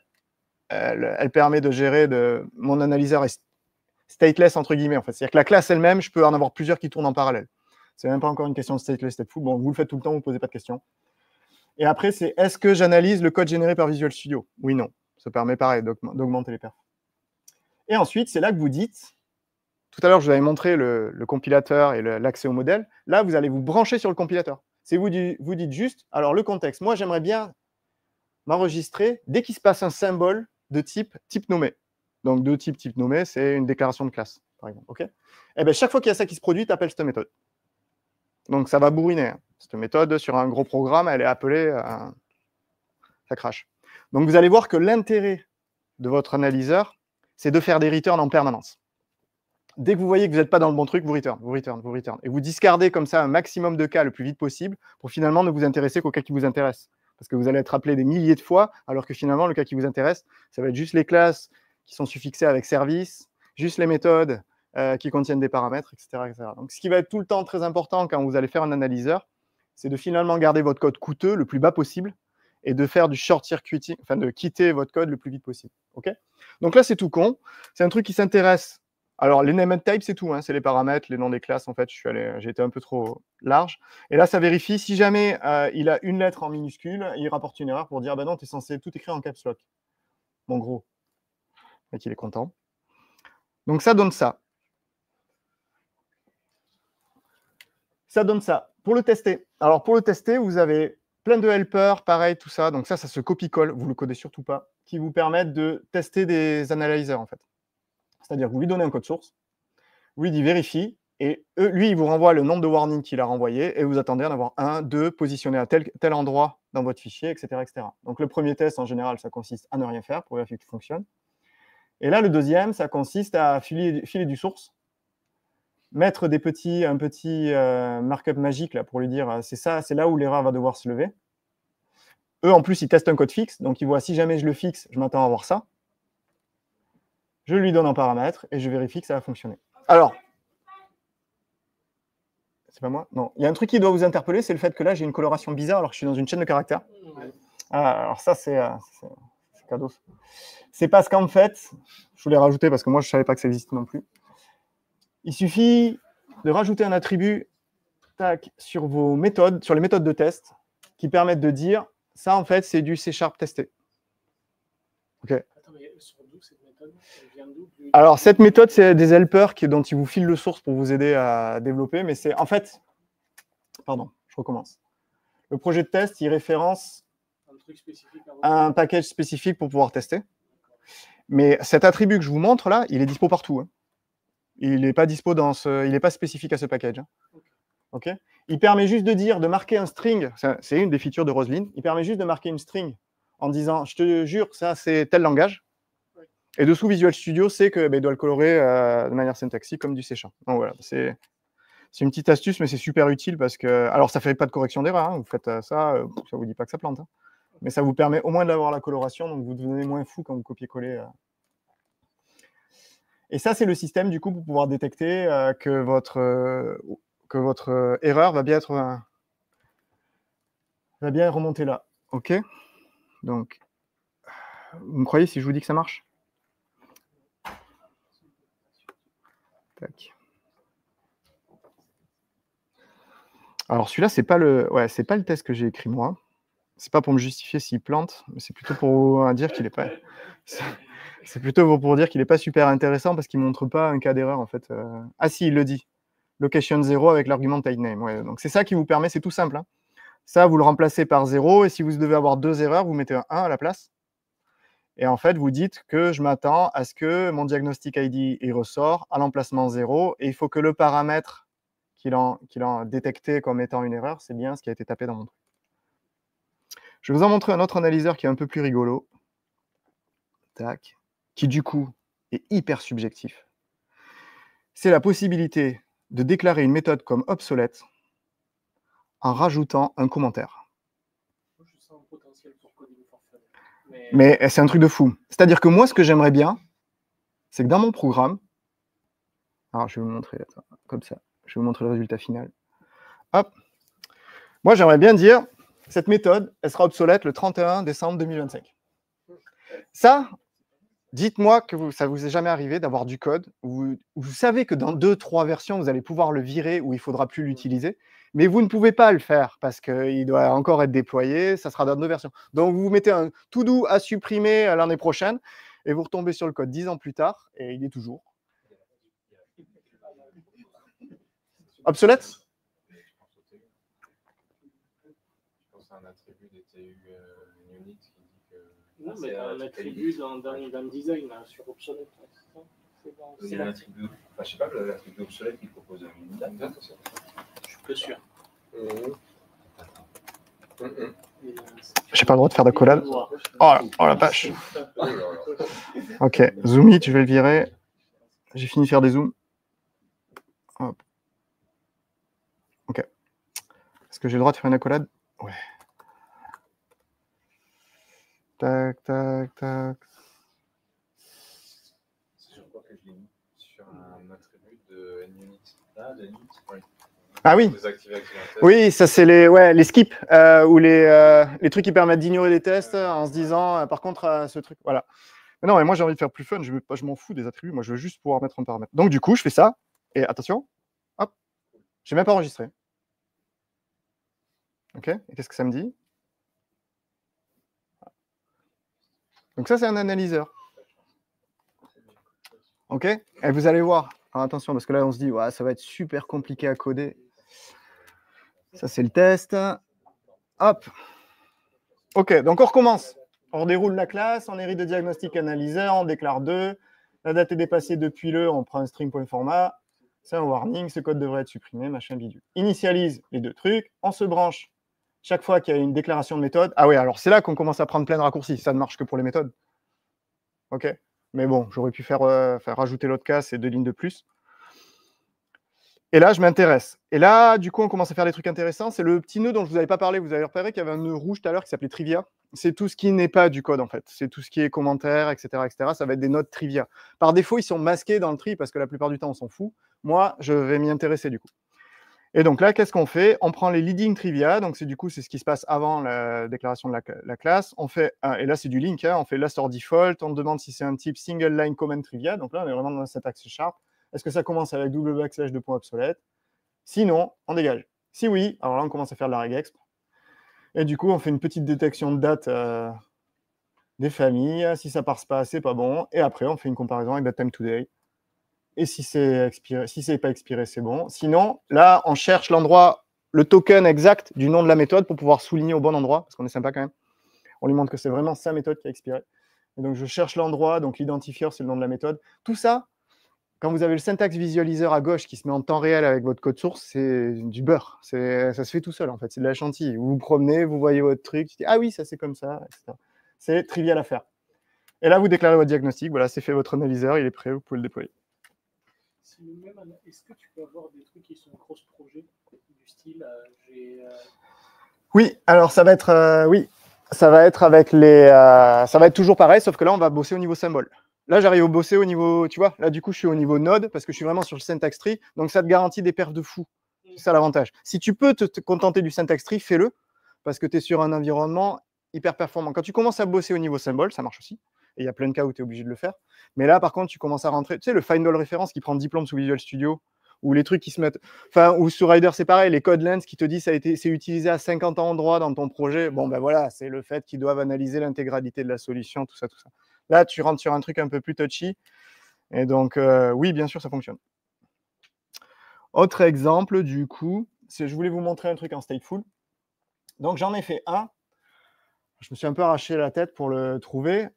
elle permet de gérer mon analyseur est stateless, entre guillemets, en fait. C'est-à-dire que la classe elle-même, je peux en avoir plusieurs qui tournent en parallèle. C'est même pas encore une question de stateless, stateful. Bon, vous le faites tout le temps, vous ne posez pas de questions. Et après, c'est est-ce que j'analyse le code généré par Visual Studio? Oui, non. Ça permet pareil d'augmenter les perfs. Et ensuite, c'est là que vous dites, tout à l'heure, je vous avais montré le compilateur et l'accès au modèle. Là, vous allez vous brancher sur le compilateur. C'est vous dites juste, alors le contexte, moi, j'aimerais bien m'enregistrer dès qu'il se passe un symbole de type nommé. Donc, de type nommé, c'est une déclaration de classe, par exemple. Okay, et bien, chaque fois qu'il y a ça qui se produit, tu appelles cette méthode. Donc, ça va bourriner. Hein. Cette méthode, sur un gros programme, elle est appelée, ça crache. Donc, vous allez voir que l'intérêt de votre analyseur, c'est de faire des returns en permanence. Dès que vous voyez que vous n'êtes pas dans le bon truc, vous return. Et vous discardez comme ça un maximum de cas le plus vite possible pour finalement ne vous intéresser qu'au cas qui vous intéresse. Parce que vous allez être appelé des milliers de fois, alors que finalement, le cas qui vous intéresse, ça va être juste les classes qui sont suffixées avec service, juste les méthodes qui contiennent des paramètres, etc., etc. Donc, ce qui va être tout le temps très important quand vous allez faire un analyseur, c'est de finalement garder votre code coûteux le plus bas possible et de faire du short-circuiting, enfin de quitter votre code le plus vite possible. Okay, donc là, c'est tout con. C'est un truc qui s'intéresse. Alors, les name and type, c'est tout. Hein, c'est les paramètres, les noms des classes. En fait, j'ai été un peu trop large. Et là, ça vérifie. Si jamais il a une lettre en minuscule, il rapporte une erreur pour dire, bah non, tu es censé tout écrire en caps lock. Bon, gros. Le mec, il est content. Donc, ça donne ça. Ça donne ça. Pour le tester. Alors, pour le tester, vous avez plein de helpers, pareil, tout ça. Donc, ça se copie-colle. Vous ne le codez surtout pas. Qui vous permettent de tester des analyseurs, en fait. C'est-à-dire que vous lui donnez un code source, vous lui dites vérifie, et lui, il vous renvoie le nombre de warnings qu'il a renvoyé, et vous attendez en avoir un, deux, positionné à tel endroit dans votre fichier, etc., etc. Donc le premier test, en général, ça consiste à ne rien faire pour vérifier que tout fonctionne. Et là, le deuxième, ça consiste à filer du source, mettre un petit markup magique là, pour lui dire c'est là où l'erreur va devoir se lever. Eux, en plus, ils testent un code fixe, donc ils voient si jamais je le fixe, je m'attends à avoir ça. Je lui donne un paramètre et je vérifie que ça va fonctionner. Alors, c'est pas moi? Non. Il y a un truc qui doit vous interpeller, c'est le fait que là, j'ai une coloration bizarre alors que je suis dans une chaîne de caractères. Alors ça, c'est cadeau. C'est parce qu'en fait, je voulais rajouter parce que moi, je ne savais pas que ça existait non plus. Il suffit de rajouter un attribut sur vos méthodes, sur les méthodes de test, qui permettent de dire, ça, en fait, c'est du C# testé. OK. Attends, mais sur d'où cette méthode? Elle vient d'où? Alors, cette méthode, c'est des helpers dont ils vous filent le source pour vous aider à développer, mais c'est en fait... Pardon, je recommence. Le projet de test, il référence un package spécifique pour pouvoir tester. Mais cet attribut que je vous montre là, il est dispo partout. Hein. Il n'est pas dispo il n'est pas spécifique à ce package. Hein. Okay. Il permet juste de marquer un string. C'est une des features de Roslyn. Il permet juste de marquer une string en disant, je te jure, ça c'est tel langage. Et dessous, Visual Studio sait qu'il doit le colorer de manière syntaxique comme du C#. Donc voilà, c'est une petite astuce, mais c'est super utile parce que... Alors, ça ne fait pas de correction d'erreur. Hein. Vous faites ça, ça ne vous dit pas que ça plante. Hein. Mais ça vous permet au moins d'avoir la coloration, donc vous devenez moins fou quand vous copiez-collez. Et ça, c'est le système, du coup, pour pouvoir détecter que votre erreur va bien remonter là. OK? Donc, vous me croyez si je vous dis que ça marche? Tac. Alors, celui-là, c'est pas le test que j'ai écrit moi. C'est pas pour me justifier s'il plante, mais c'est plutôt pour dire qu'il n'est pas... C'est plutôt pour dire qu'il n'est pas super intéressant parce qu'il ne montre pas un cas d'erreur, en fait. Ah si, il le dit. Location 0 avec l'argument typename. Ouais, donc c'est ça qui vous permet, c'est tout simple. Hein. Ça, vous le remplacez par 0, et si vous devez avoir deux erreurs, vous mettez un 1 à la place. Et en fait, vous dites que je m'attends à ce que mon diagnostic ID il ressort à l'emplacement 0, et il faut que le paramètre qu'il a détecté comme étant une erreur, c'est bien ce qui a été tapé dans mon truc. Je vais vous en montrer un autre analyseur qui est un peu plus rigolo. Tac. Qui du coup est hyper subjectif. C'est la possibilité de déclarer une méthode comme obsolète en rajoutant un commentaire. Je sens un potentiel pour coding forfait. Mais c'est un truc de fou. C'est-à-dire que moi, ce que j'aimerais bien, c'est que dans mon programme, alors je vais vous montrer comme ça, je vais vous montrer le résultat final. Hop. Moi, j'aimerais bien dire, cette méthode, elle sera obsolète le 31 décembre 2025. Ça, dites-moi que ça vous est jamais arrivé d'avoir du code où vous savez que dans 2-3 versions, vous allez pouvoir le virer ou il faudra plus l'utiliser, mais vous ne pouvez pas le faire parce qu'il doit encore être déployé, ça sera dans 2 versions. Donc vous mettez un to do à supprimer l'année prochaine et vous retombez sur le code 10 ans plus tard et il est toujours obsolète. Un attribut des TU unit qui dit que. Non, mais t'as un attribut dans le design là, sur obsolète. Il y a un attribut, enfin, je sais pas, l'attribut obsolète qui propose un unit. Je suis peu sûr. J'ai pas le droit de faire de collab. Oh la vache. Ok, Zoomy, tu vas le virer. J'ai fini de faire des zooms. Hop. Ok. Est-ce que j'ai le droit de faire une accolade? Ouais. Tac, tac, tac. C'est sur quoi que je l'ai mis? Sur un attribut de unit. Ah, de unit, oui. Ah oui. Oui, ça c'est les skips ou les trucs qui permettent d'ignorer les tests en se disant par contre ce truc, voilà. Mais non, mais moi j'ai envie de faire plus fun, je m'en fous des attributs, moi je veux juste pouvoir mettre un paramètre. Donc du coup, je fais ça et attention, hop, j'ai même pas enregistré. Ok, et qu'est-ce que ça me dit? Donc ça c'est un analyseur. Ok, et vous allez voir. Alors, attention, parce que là on se dit ouais, ça va être super compliqué à coder. Ça c'est le test. Hop. Ok, donc on recommence. On déroule la classe, on hérite de diagnostic analyseur, on déclare 2. La date est dépassée depuis on prend un string.format. C'est un warning, ce code devrait être supprimé, machin bidule. Initialise les 2 trucs, on se branche chaque fois qu'il y a une déclaration de méthode. Ah oui, alors c'est là qu'on commence à prendre plein de raccourcis. Ça ne marche que pour les méthodes. Ok, mais bon, j'aurais pu faire rajouter l'autre cas, c'est 2 lignes de plus. Et là, je m'intéresse. Et là, du coup, on commence à faire des trucs intéressants. C'est le petit nœud dont je ne vous avais pas parlé. Vous avez repéré qu'il y avait un nœud rouge tout à l'heure qui s'appelait Trivia. C'est tout ce qui n'est pas du code, en fait. C'est tout ce qui est commentaires, etc., etc. Ça va être des notes Trivia. Par défaut, ils sont masqués dans le tri parce que la plupart du temps, on s'en fout. Moi, je vais m'y intéresser, du coup. Et donc là, qu'est-ce qu'on fait? On prend les leading Trivia. Donc, c'est ce qui se passe avant la déclaration de la classe. On fait, et là, c'est du link. On fait last or default. On demande si c'est un type single line comment Trivia. Donc là, on est vraiment dans cet axe sharp. Est-ce que ça commence avec double backslash de points obsolète? Sinon, on dégage. Si oui, alors là, on commence à faire de la regexp. Et du coup, on fait une petite détection de date des familles. Si ça ne passe pas, c'est pas bon. Et après, on fait une comparaison avec datetime today. Et si c'est expiré, si c'est pas expiré, c'est bon. Sinon, là, on cherche l'endroit, le token exact du nom de la méthode pour pouvoir souligner au bon endroit, parce qu'on est sympa quand même. On lui montre que c'est vraiment sa méthode qui a expiré. Et donc, je cherche l'endroit, donc l'identifieur, c'est le nom de la méthode. Tout ça, quand vous avez le syntax visualiseur à gauche qui se met en temps réel avec votre code source, c'est du beurre. Ça se fait tout seul, en fait. C'est de la chantilly. Vous vous promenez, vous voyez votre truc, vous dites, ah oui, ça c'est comme ça, etc. C'est trivial à faire. Et là, vous déclarez votre diagnostic. Voilà, c'est fait votre analyseur, il est prêt, vous pouvez le déployer. Est-ce que tu peux avoir des trucs qui sont cross-projets du style Oui, alors ça va être oui, ça va être avec ça va être toujours pareil, sauf que là on va bosser au niveau symbole. Là j'arrive à bosser au niveau, tu vois, là du coup je suis au niveau node parce que je suis vraiment sur le syntax tree, donc ça te garantit des perfs de fou. C'est ça l'avantage. Si tu peux te contenter du syntax tree, fais-le parce que tu es sur un environnement hyper performant. Quand tu commences à bosser au niveau symbole, ça marche aussi. Et il y a plein de cas où tu es obligé de le faire. Mais là, par contre, tu commences à rentrer. Tu sais, le Find All référence qui prend diplôme sous Visual Studio, ou les trucs qui se mettent. Enfin, ou sur Rider, c'est pareil, les code lens qui te disent c'est utilisé à 50 endroits dans ton projet. Bon, ben voilà, c'est le fait qu'ils doivent analyser l'intégralité de la solution, tout ça, tout ça. Là, tu rentres sur un truc un peu plus touchy. Et donc, oui, bien sûr, ça fonctionne. Autre exemple, du coup, je voulais vous montrer un truc en stateful. Donc, j'en ai fait un. Je me suis un peu arraché la tête pour le trouver.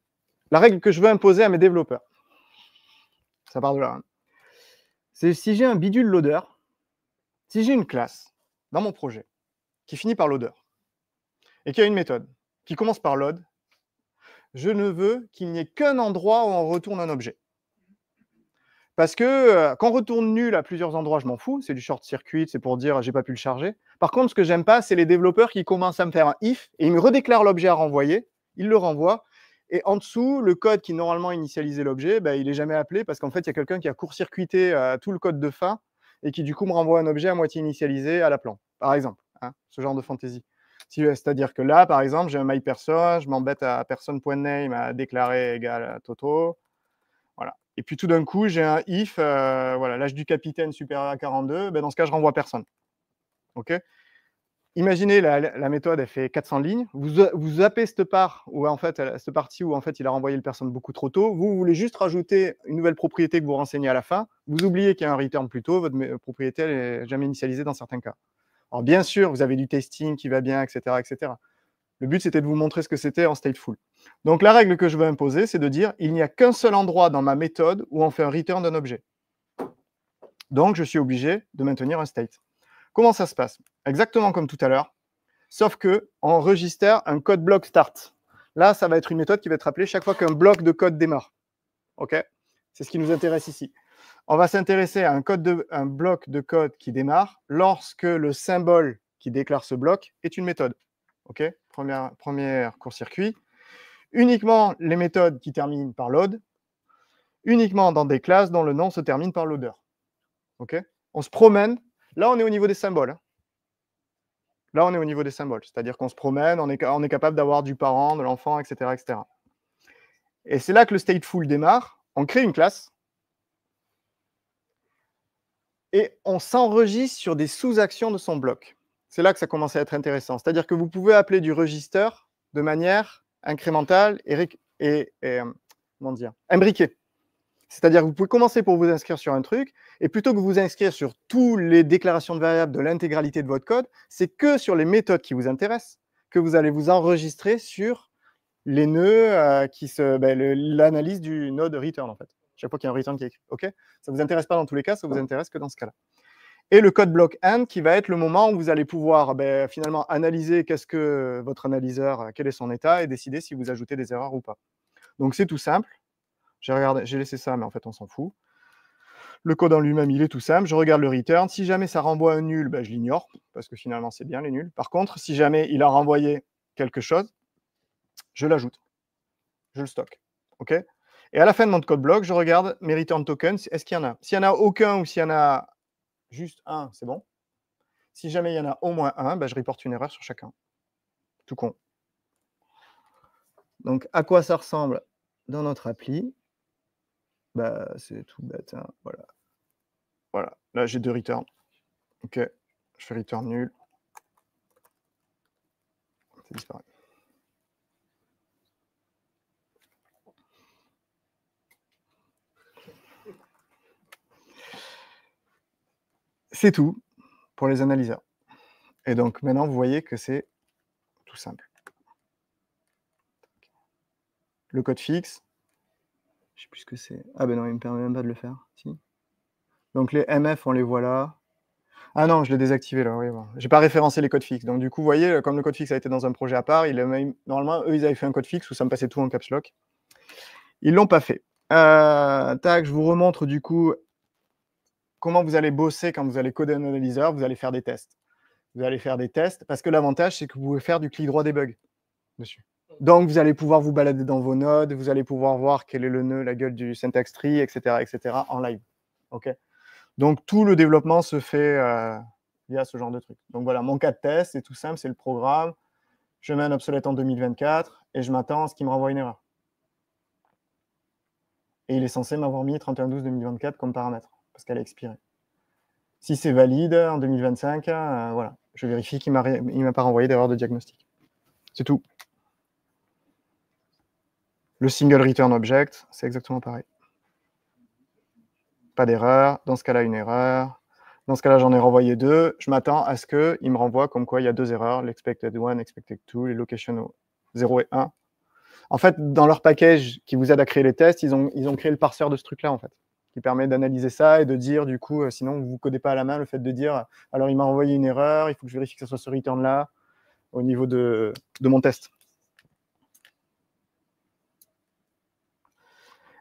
La règle que je veux imposer à mes développeurs, ça part de là. C'est si j'ai un bidule loader, si j'ai une classe dans mon projet qui finit par loader et qui a une méthode qui commence par load, je ne veux qu'il n'y ait qu'un endroit où on retourne un objet. Parce que quand on retourne nul à plusieurs endroits, je m'en fous, c'est du short circuit, c'est pour dire j'ai pas pu le charger. Par contre, ce que j'aime pas, c'est les développeurs qui commencent à me faire un if et ils me redéclarent l'objet à renvoyer, ils le renvoient. Et en dessous, le code qui normalement initialisait l'objet, il n'est jamais appelé parce qu'en fait, il y a quelqu'un qui a court-circuité tout le code de fin et qui du coup me renvoie un objet à moitié initialisé à la plan, par exemple, hein, ce genre de fantaisie. C'est-à-dire que là, par exemple, j'ai un myPerson, je m'embête à person.name à déclarer égal à Toto. Voilà. Et puis tout d'un coup, j'ai un if, voilà, l'âge du capitaine supérieur à 42, ben, dans ce cas, je renvoie personne. OK. Imaginez la méthode, elle fait 400 lignes. Vous zappez cette part, où en fait, cette partie où en fait, il a renvoyé le personne beaucoup trop tôt. Vous voulez juste rajouter une nouvelle propriété que vous renseignez à la fin. Vous oubliez qu'il y a un return plus tôt. Votre propriété, elle n'est jamais initialisée dans certains cas. Alors bien sûr, vous avez du testing qui va bien, etc., etc. Le but, c'était de vous montrer ce que c'était en stateful. Donc la règle que je veux imposer, c'est de dire il n'y a qu'un seul endroit dans ma méthode où on fait un return d'un objet. Donc je suis obligé de maintenir un state. Comment ça se passe? Exactement comme tout à l'heure, sauf qu'on register un code block start. Là, ça va être une méthode qui va être appelée chaque fois qu'un bloc de code démarre. OK? C'est ce qui nous intéresse ici. On va s'intéresser à un bloc de code qui démarre lorsque le symbole qui déclare ce bloc est une méthode. OK? Premier court-circuit. Uniquement les méthodes qui terminent par load, uniquement dans des classes dont le nom se termine par loader. OK? On se promène. Là, on est au niveau des symboles. Hein. Là, on est au niveau des symboles. C'est-à-dire qu'on se promène, on est capable d'avoir du parent, de l'enfant, etc., etc. Et c'est là que le stateful démarre. On crée une classe. Et on s'enregistre sur des sous-actions de son bloc. C'est là que ça commence à être intéressant. C'est-à-dire que vous pouvez appeler du register de manière incrémentale et comment dire, imbriquée. C'est-à-dire que vous pouvez commencer pour vous inscrire sur un truc, et plutôt que vous inscrire sur toutes les déclarations de variables de l'intégralité de votre code, c'est que sur les méthodes qui vous intéressent que vous allez vous enregistrer sur les nœuds l'analyse du node return, en fait. Chaque fois qu'il y a un return qui est écrit. OK ? Ça ne vous intéresse pas dans tous les cas, ça vous intéresse que dans ce cas-là. Et le code block end qui va être le moment où vous allez pouvoir finalement analyser qu'est-ce que votre analyseur, quel est son état, et décider si vous ajoutez des erreurs ou pas. Donc c'est tout simple. J'ai laissé ça, mais en fait on s'en fout. Le code en lui-même, il est tout simple. Je regarde le return. Si jamais ça renvoie un nul, je l'ignore, parce que finalement c'est bien les nuls. Par contre, si jamais il a renvoyé quelque chose, je l'ajoute. Je le stocke. OK ? Et à la fin de mon code block, je regarde mes return tokens. Est-ce qu'il y en a? S'il n'y en a aucun ou s'il y en a juste un, c'est bon. Si jamais il y en a au moins un, je reporte une erreur sur chacun. Tout con. Donc, à quoi ça ressemble dans notre appli? C'est tout bête. Hein. Voilà. Voilà. Là, j'ai deux returns. OK. Je fais return nul. C'est disparu. C'est tout pour les analyseurs. Et donc, maintenant, vous voyez que c'est tout simple. Le code fixe, je ne sais plus ce que c'est. Ah ben non, il ne me permet même pas de le faire. Si. Donc, les MF, on les voit là. Ah non, je l'ai désactivé là, oui. Bon. Je n'ai pas référencé les codes fixes. Donc, du coup, vous voyez, comme le code fixe a été dans un projet à part, normalement, eux, ils avaient fait un code fixe où ça me passait tout en caps lock. Ils ne l'ont pas fait. Tac, je vous remontre du coup comment vous allez bosser quand vous allez coder un analyseur. Vous allez faire des tests. Vous allez faire des tests parce que l'avantage, c'est que vous pouvez faire du clic droit debug dessus. Donc, vous allez pouvoir vous balader dans vos nodes, vous allez pouvoir voir quel est le nœud, la gueule du syntax tree, etc., en live. OK ? Donc, tout le développement se fait via ce genre de truc. Donc, voilà, mon cas de test, c'est tout simple, c'est le programme. Je mets un obsolète en 2024 et je m'attends à ce qu'il me renvoie une erreur. Et il est censé m'avoir mis 31/12/2024 comme paramètre, parce qu'elle a expiré. Si c'est valide en 2025, voilà, je vérifie qu'il ne m'a pas renvoyé d'erreur de diagnostic. C'est tout. Le single return object, c'est exactement pareil. Pas d'erreur. Dans ce cas-là, une erreur. Dans ce cas-là, j'en ai renvoyé deux. Je m'attends à ce qu'il me renvoie comme quoi il y a deux erreurs, l'expected 1, expected 2, les location 0 et 1. En fait, dans leur package qui vous aide à créer les tests, ils ont créé le parseur de ce truc-là, en fait, qui permet d'analyser ça et de dire, du coup, sinon, vous ne codez pas à la main, le fait de dire, alors il m'a envoyé une erreur, il faut que je vérifie que ce soit ce return-là au niveau de mon test.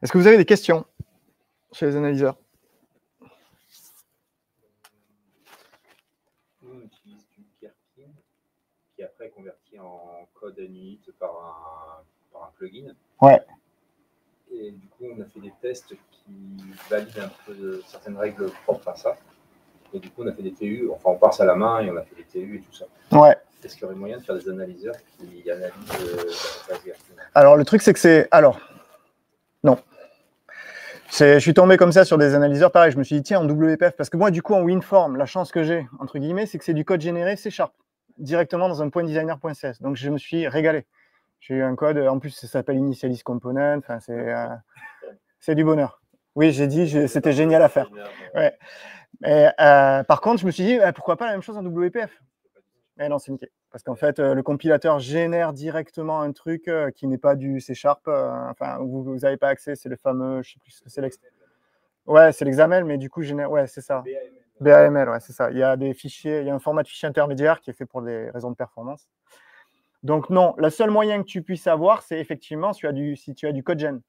Est-ce que vous avez des questions chez les analyseurs? Nous, on utilise du Gherkin qui est après converti en code init par un plugin. Ouais. Et du coup, on a fait des tests qui valident un peu certaines règles propres à ça. Et du coup, on a fait des TU, enfin, on parse à la main et on a fait des TU et tout ça. Ouais. Est-ce qu'il y aurait moyen de faire des analyseurs qui analysent la base Gherkin? Alors, le truc, c'est que c'est... Alors, non. Je suis tombé comme ça sur des analyseurs, pareil, je me suis dit, tiens, en WPF, parce que moi, du coup, en WinForm, la chance que j'ai, entre guillemets, c'est que c'est du code généré C# directement dans un .designer.cs. Donc, je me suis régalé. J'ai eu un code, en plus, ça s'appelle Initialize Component, enfin, c'est du bonheur. Oui, j'ai dit, c'était génial à faire. Ouais. Et, par contre, je me suis dit, pourquoi pas la même chose en WPF? Mais non, c'est niqué. Parce qu'en fait, le compilateur génère directement un truc qui n'est pas du C#, enfin, vous n'avez pas accès, c'est le fameux, je sais plus ce que c'est ouais, c'est l'examel, mais du coup, génère, ouais, c'est ça. BAML, ouais, c'est ça. Il y a des fichiers, il y a un format de fichier intermédiaire qui est fait pour des raisons de performance. Donc non, le seul moyen que tu puisses avoir, c'est effectivement si tu as du code gen.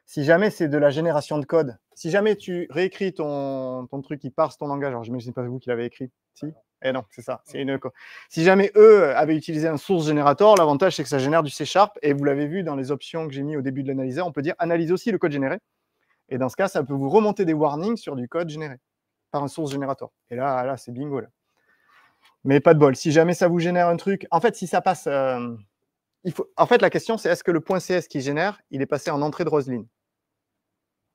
Si jamais c'est de la génération de code, si jamais tu réécris ton truc qui parse ton langage, alors j'imagine pas vous qui l'avez écrit, si? Eh non, c'est ça. Si jamais eux avaient utilisé un source générateur, l'avantage c'est que ça génère du C# et vous l'avez vu dans les options que j'ai mis au début de l'analyseur, on peut dire analyse aussi le code généré. Et dans ce cas, ça peut vous remonter des warnings sur du code généré par un source générateur. Et là c'est bingo. Là. Mais pas de bol. Si jamais ça vous génère un truc, en fait, si ça passe, en fait, la question c'est est-ce que le .cs qui génère, il est passé en entrée de Roslyn?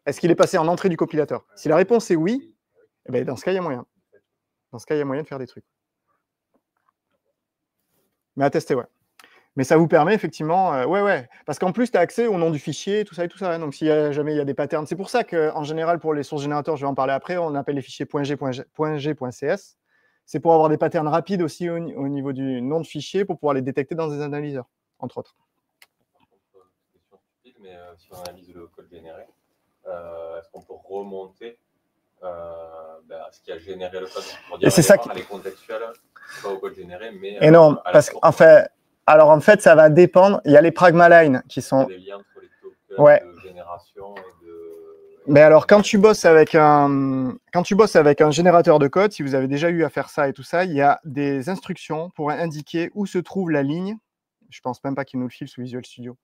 Est-ce qu'il est passé en entrée du compilateur? Si la réponse est oui, eh ben, dans ce cas, il y a moyen. Dans ce cas, il y a moyen de faire des trucs. Mais à tester, ouais. Mais ça vous permet effectivement, ouais, parce qu'en plus, tu as accès au nom du fichier, tout ça et tout ça. Donc, si jamais il y a des patterns, c'est pour ça qu'en général, pour les sources générateurs, je vais en parler après, on appelle les fichiers .g.cs. C'est pour avoir des patterns rapides aussi au niveau du nom de fichier pour pouvoir les détecter dans des analyseurs, entre autres. Question stupide, mais si on analyse le code généré, est-ce qu'on peut remonter ce qui a généré le code pour dire elle est contextuelle, pas au code généré, mais et non, parce qu'en fait, alors en fait, ça va dépendre. Il y a les pragmalines qui sont. Il y a des liens entre les tokens de génération et de. Mais alors, quand tu bosses avec un générateur de code, si vous avez déjà eu à faire ça et tout ça, il y a des instructions pour indiquer où se trouve la ligne. Je pense même pas qu'il nous le file sous Visual Studio.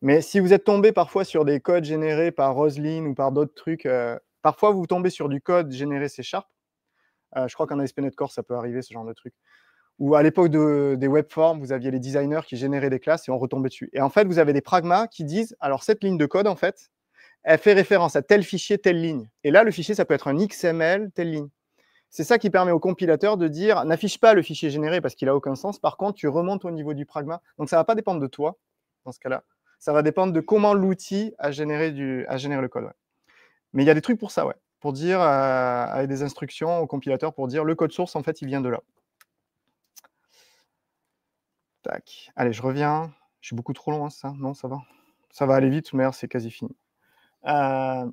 Mais si vous êtes tombé parfois sur des codes générés par Roslyn ou par d'autres trucs, parfois vous tombez sur du code généré C#. Je crois qu'en ASP.NET Core, ça peut arriver, ce genre de truc. Ou à l'époque des webforms, vous aviez les designers qui généraient des classes et on retombait dessus. Et en fait, vous avez des pragmas qui disent, alors cette ligne de code, en fait, elle fait référence à tel fichier, telle ligne. Et là, le fichier, ça peut être un XML, telle ligne. C'est ça qui permet au compilateur de dire, n'affiche pas le fichier généré parce qu'il n'a aucun sens. Par contre, tu remontes au niveau du pragma. Donc, ça ne va pas dépendre de toi, dans ce cas-là. Ça va dépendre de comment l'outil a généré le code. Ouais. Mais il y a des trucs pour ça, ouais. Pour dire, avec des instructions au compilateur, pour dire, le code source, en fait, il vient de là. Tac. Allez, je reviens. Je suis beaucoup trop long, hein, ça? Non, ça va. Ça va aller vite, mais c'est quasi fini.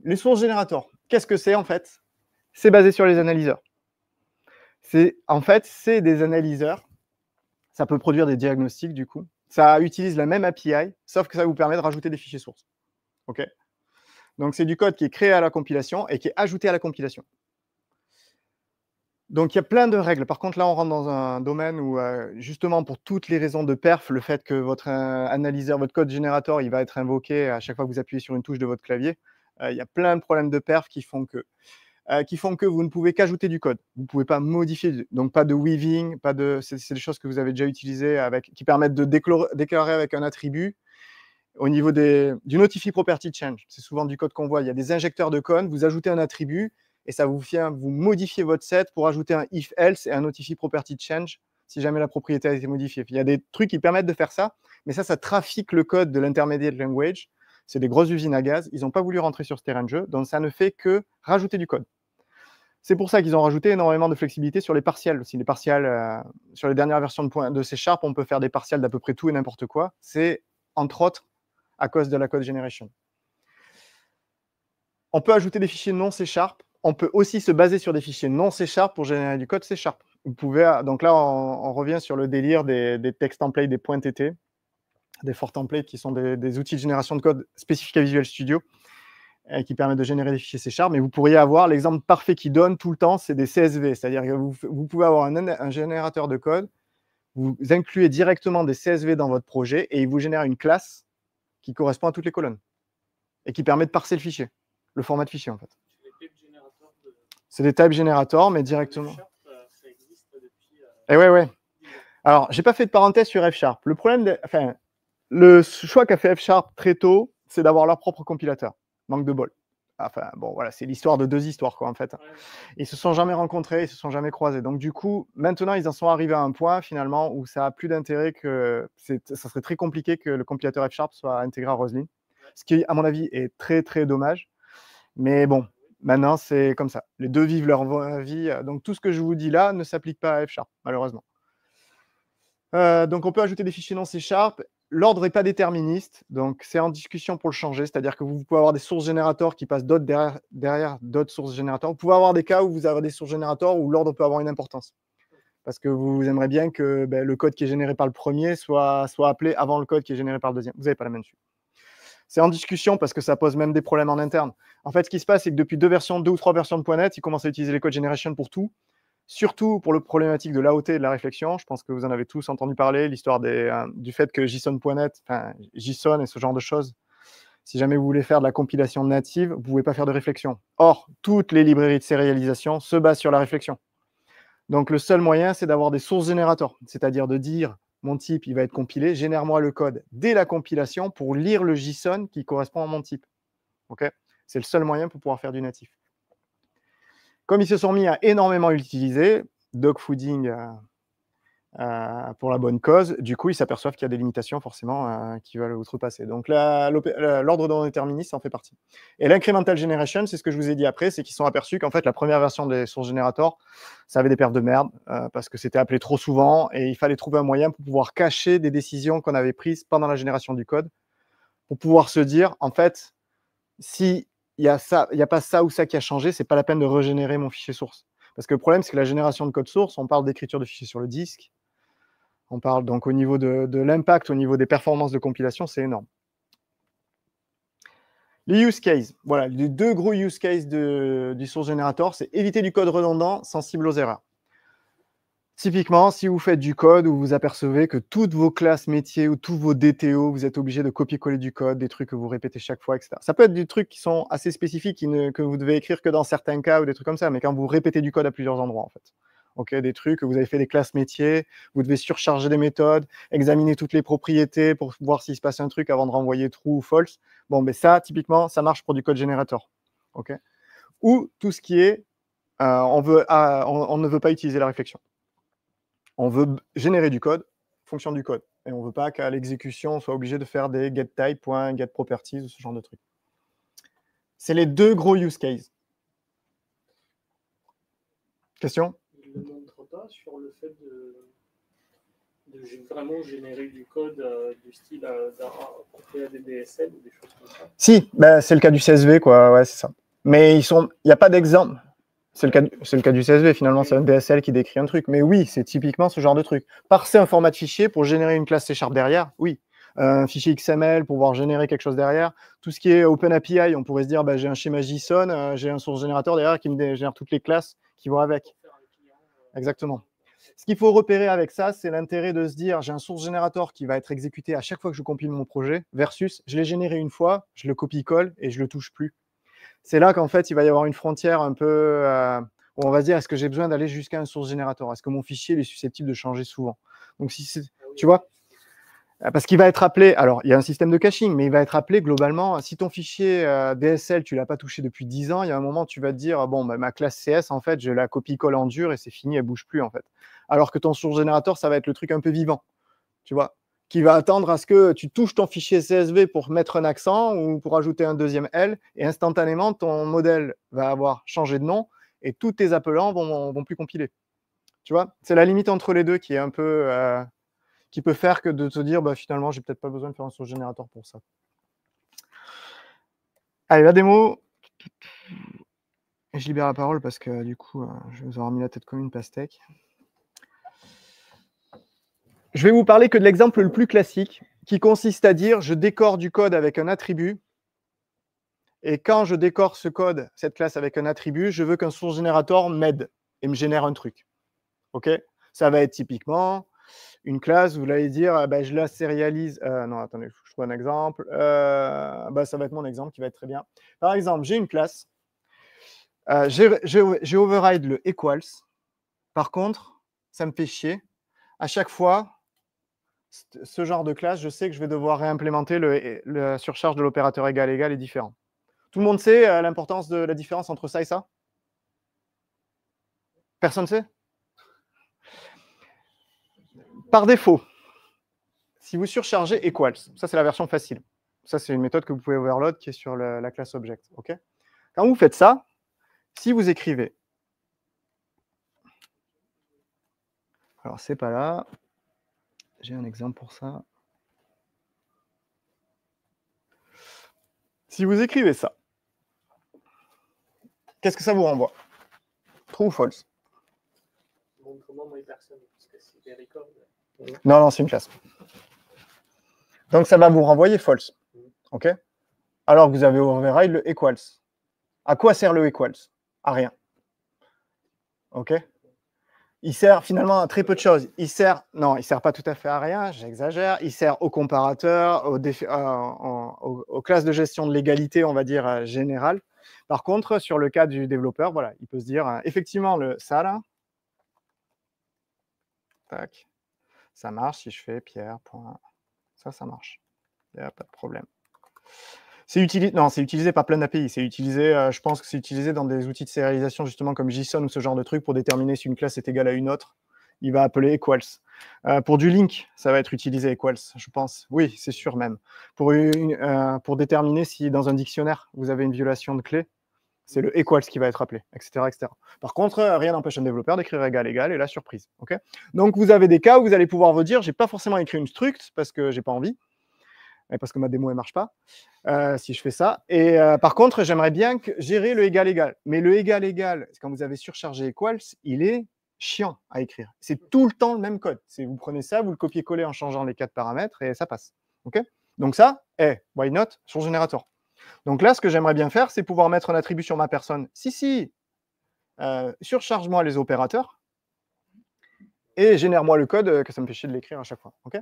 Les sources générateurs, qu'est-ce que c'est en fait? C'est basé sur les analyseurs. En fait, c'est des analyseurs. Ça peut produire des diagnostics du coup. Ça utilise la même API, sauf que ça vous permet de rajouter des fichiers sources. OK? Donc, c'est du code qui est créé à la compilation et qui est ajouté à la compilation. Donc, il y a plein de règles. Par contre, là, on rentre dans un domaine où, justement, pour toutes les raisons de perf, le fait que votre analyseur, votre code générateur, il va être invoqué à chaque fois que vous appuyez sur une touche de votre clavier, il y a plein de problèmes de perf qui font que vous ne pouvez qu'ajouter du code. Vous ne pouvez pas modifier, donc pas de weaving, c'est des choses que vous avez déjà utilisées qui permettent de déclarer avec un attribut. Au niveau du Notify Property Change, c'est souvent du code qu'on voit. Il y a des injecteurs de code, vous ajoutez un attribut et ça vous modifiez votre set pour ajouter un if-else et un Notify Property Change si jamais la propriété a été modifiée. Il y a des trucs qui permettent de faire ça, mais ça trafique le code de l'intermediate language. C'est des grosses usines à gaz. Ils n'ont pas voulu rentrer sur ce terrain de jeu, donc ça ne fait que rajouter du code. C'est pour ça qu'ils ont rajouté énormément de flexibilité sur les partiels. Si les partiels, sur les dernières versions de C#, on peut faire des partiels d'à peu près tout et n'importe quoi. C'est, entre autres, à cause de la code generation. On peut ajouter des fichiers non C#. On peut aussi se baser sur des fichiers non C# pour générer du code C#. Vous pouvez, donc là, on revient sur le délire des text templates, des .tt, des for templates qui sont des outils de génération de code spécifiques à Visual Studio qui permettent de générer des fichiers C#. Mais vous pourriez avoir l'exemple parfait qui donne tout le temps, c'est des CSV. C'est-à-dire que vous pouvez avoir un générateur de code, vous incluez directement des CSV dans votre projet et il vous génère une classe qui correspond à toutes les colonnes et qui permet de parser le fichier, le format de fichier en fait. C'est des type generators, mais directement. Sharp, ça existe depuis. Et ouais. Alors, j'ai pas fait de parenthèse sur F Sharp. Le problème, le choix qu'a fait F Sharp très tôt, c'est d'avoir leur propre compilateur. Manque de bol. Enfin, bon, voilà, c'est l'histoire de deux histoires, quoi, en fait. Ouais. Ils se sont jamais rencontrés, ils se sont jamais croisés. Donc, du coup, maintenant, ils en sont arrivés à un point, finalement, où ça a plus d'intérêt que... Ça serait très compliqué que le compilateur F Sharp soit intégré à Roslyn. Ce qui, à mon avis, est très, très dommage. Mais bon, maintenant, c'est comme ça. Les deux vivent leur vie. Donc, tout ce que je vous dis là ne s'applique pas à F Sharp, malheureusement. Donc, on peut ajouter des fichiers non C Sharp. L'ordre n'est pas déterministe, donc c'est en discussion pour le changer. C'est-à-dire que vous pouvez avoir des sources générateurs qui passent d'autres derrière d'autres sources générateurs. Vous pouvez avoir des cas où vous avez des sources générateurs où l'ordre peut avoir une importance. Parce que vous aimeriez bien que le code qui est généré par le premier soit appelé avant le code qui est généré par le deuxième. Vous n'avez pas la main dessus. C'est en discussion parce que ça pose même des problèmes en interne. En fait, ce qui se passe, c'est que depuis 2 ou 3 versions de .NET, ils commencent à utiliser les code generation pour tout. Surtout pour le problématique de l'AOT et de la réflexion. Je pense que vous en avez tous entendu parler, l'histoire du fait que JSON.NET, enfin JSON et ce genre de choses, si jamais vous voulez faire de la compilation native, vous ne pouvez pas faire de réflexion. Or, toutes les librairies de sérialisation se basent sur la réflexion. Donc, le seul moyen, c'est d'avoir des sources générateurs, c'est-à-dire de dire, mon type, il va être compilé, génère-moi le code dès la compilation pour lire le JSON qui correspond à mon type. Okay, c'est le seul moyen pour pouvoir faire du natif. Comme ils se sont mis à énormément utiliser, dogfooding pour la bonne cause, du coup, ils s'aperçoivent qu'il y a des limitations forcément qui veulent outrepasser. Donc, l'ordre non déterministe en fait partie. Et l'incremental generation, c'est ce que je vous ai dit après, c'est qu'ils sont aperçus qu'en fait, la première version des sources générateurs, ça avait des perfs de merde parce que c'était appelé trop souvent et il fallait trouver un moyen pour pouvoir cacher des décisions qu'on avait prises pendant la génération du code pour pouvoir se dire, en fait, si il n'y a pas ça ou ça qui a changé, c'est pas la peine de régénérer mon fichier source. Parce que le problème, c'est que la génération de code source, on parle d'écriture de fichiers sur le disque, on parle donc au niveau de l'impact, au niveau des performances de compilation, c'est énorme. Les use cases, voilà, les deux gros use cases du source generator, c'est éviter du code redondant sensible aux erreurs. Typiquement, si vous faites du code où vous apercevez que toutes vos classes métiers ou tous vos DTO, vous êtes obligé de copier-coller du code, des trucs que vous répétez chaque fois, etc. Ça peut être des trucs qui sont assez spécifiques, que vous devez écrire que dans certains cas ou des trucs comme ça, mais quand vous répétez du code à plusieurs endroits, en fait. Okay, des trucs, vous avez fait des classes métiers, vous devez surcharger des méthodes, examiner toutes les propriétés pour voir s'il se passe un truc avant de renvoyer true ou false. Bon, mais ça, typiquement, ça marche pour du code generator. Okay, ou tout ce qui est, on ne veut pas utiliser la réflexion. On veut générer du code, fonction du code. Et on ne veut pas qu'à l'exécution, on soit obligé de faire des getType, getProperties ou ce genre de trucs. C'est les deux gros use cases. Question ? Il ne montre pas sur le fait de vraiment générer du code du style à des DSL ou des choses comme ça. Si, c'est le cas du CSV, quoi. Ouais, c'est ça. Mais il n'y a pas d'exemple. C'est le cas du CSV, finalement, c'est un DSL qui décrit un truc. Mais oui, c'est typiquement ce genre de truc. Parser un format de fichier pour générer une classe C# derrière, oui. Un fichier XML pour pouvoir générer quelque chose derrière. Tout ce qui est OpenAPI, on pourrait se dire, j'ai un schéma JSON, j'ai un source générateur derrière qui me génère toutes les classes qui vont avec. Exactement. Ce qu'il faut repérer avec ça, c'est l'intérêt de se dire, j'ai un source générateur qui va être exécuté à chaque fois que je compile mon projet, versus, je l'ai généré une fois, je le copie-colle et je le touche plus. C'est là qu'en fait, il va y avoir une frontière un peu où on va se dire, est-ce que j'ai besoin d'aller jusqu'à un source générateur? Est-ce que mon fichier est susceptible de changer souvent? Donc, tu vois, parce qu'il va être appelé, alors il y a un système de caching, mais il va être appelé globalement, si ton fichier DSL, tu ne l'as pas touché depuis 10 ans, il y a un moment, tu vas te dire, bon, ma classe CS, en fait, je la copie-colle en dur et c'est fini, elle ne bouge plus, en fait. Alors que ton source générateur, ça va être le truc un peu vivant, tu vois, qui va attendre à ce que tu touches ton fichier CSV pour mettre un accent ou pour ajouter un deuxième L, et instantanément, ton modèle va avoir changé de nom et tous tes appelants vont plus compiler. Tu vois, c'est la limite entre les deux qui est un peu... qui peut faire que de te dire, finalement, j'ai peut-être pas besoin de faire un source générateur pour ça. Allez, la démo. Je libère la parole parce que du coup, je vais vous avoir mis la tête comme une pastèque. Je vais vous parler que de l'exemple le plus classique, qui consiste à dire, je décore du code avec un attribut, et quand je décore ce code, cette classe avec un attribut, je veux qu'un source générateur m'aide et me génère un truc. OK ? Ça va être typiquement une classe, vous allez dire, je la sérialise. Non, attendez, je trouve un exemple. Ça va être mon exemple qui va être très bien. Par exemple, j'ai une classe J'ai override le equals. Par contre, ça me fait chier. À chaque fois, ce genre de classe, je sais que je vais devoir réimplémenter la surcharge de l'opérateur égal est différent. Tout le monde sait l'importance de la différence entre ça et ça? Personne ne sait? Par défaut, si vous surchargez equals, ça c'est la version facile. Ça c'est une méthode que vous pouvez overload qui est sur la classe object. Okay, quand vous faites ça, si vous écrivez, alors c'est pas là, j'ai un exemple pour ça. Si vous écrivez ça, qu'est-ce que ça vous renvoie? True ou false? Non, c'est une classe. Donc ça va vous renvoyer false. OK? Alors que vous avez override le equals. À quoi sert le equals? À rien. OK? Il sert finalement à très peu de choses. Il sert pas tout à fait à rien, j'exagère. Il sert au comparateur, aux classes de gestion de l'égalité, on va dire, générale. Par contre, sur le cas du développeur, voilà, il peut se dire, effectivement, ça là, tac, ça marche si je fais Pierre, point. Ça marche. Il n'y a pas de problème. C'est utilisé par plein d'API. C'est utilisé, je pense que c'est utilisé dans des outils de sérialisation, justement comme JSON ou ce genre de truc, pour déterminer si une classe est égale à une autre. Il va appeler equals. Pour du link, ça va être utilisé equals, je pense. Oui, c'est sûr même. Pour déterminer si dans un dictionnaire, vous avez une violation de clé, c'est le equals qui va être appelé, etc., etc. Par contre, rien n'empêche un développeur d'écrire égal, et la surprise. Okay, donc, vous avez des cas où vous allez pouvoir vous dire, j'ai pas forcément écrit une struct parce que j'ai pas envie, et parce que ma démo ne marche pas, si je fais ça. Et par contre, j'aimerais bien gérer le égal. Mais le égal, quand vous avez surchargé equals, il est chiant à écrire. C'est tout le temps le même code. Vous prenez ça, vous le copiez-collez en changeant les 4 paramètres et ça passe. Okay, donc ça, why not, source generator. Donc là, ce que j'aimerais bien faire, c'est pouvoir mettre un attribut sur ma personne. Surcharge-moi les opérateurs et génère-moi le code que ça me fait chier de l'écrire à chaque fois. Okay,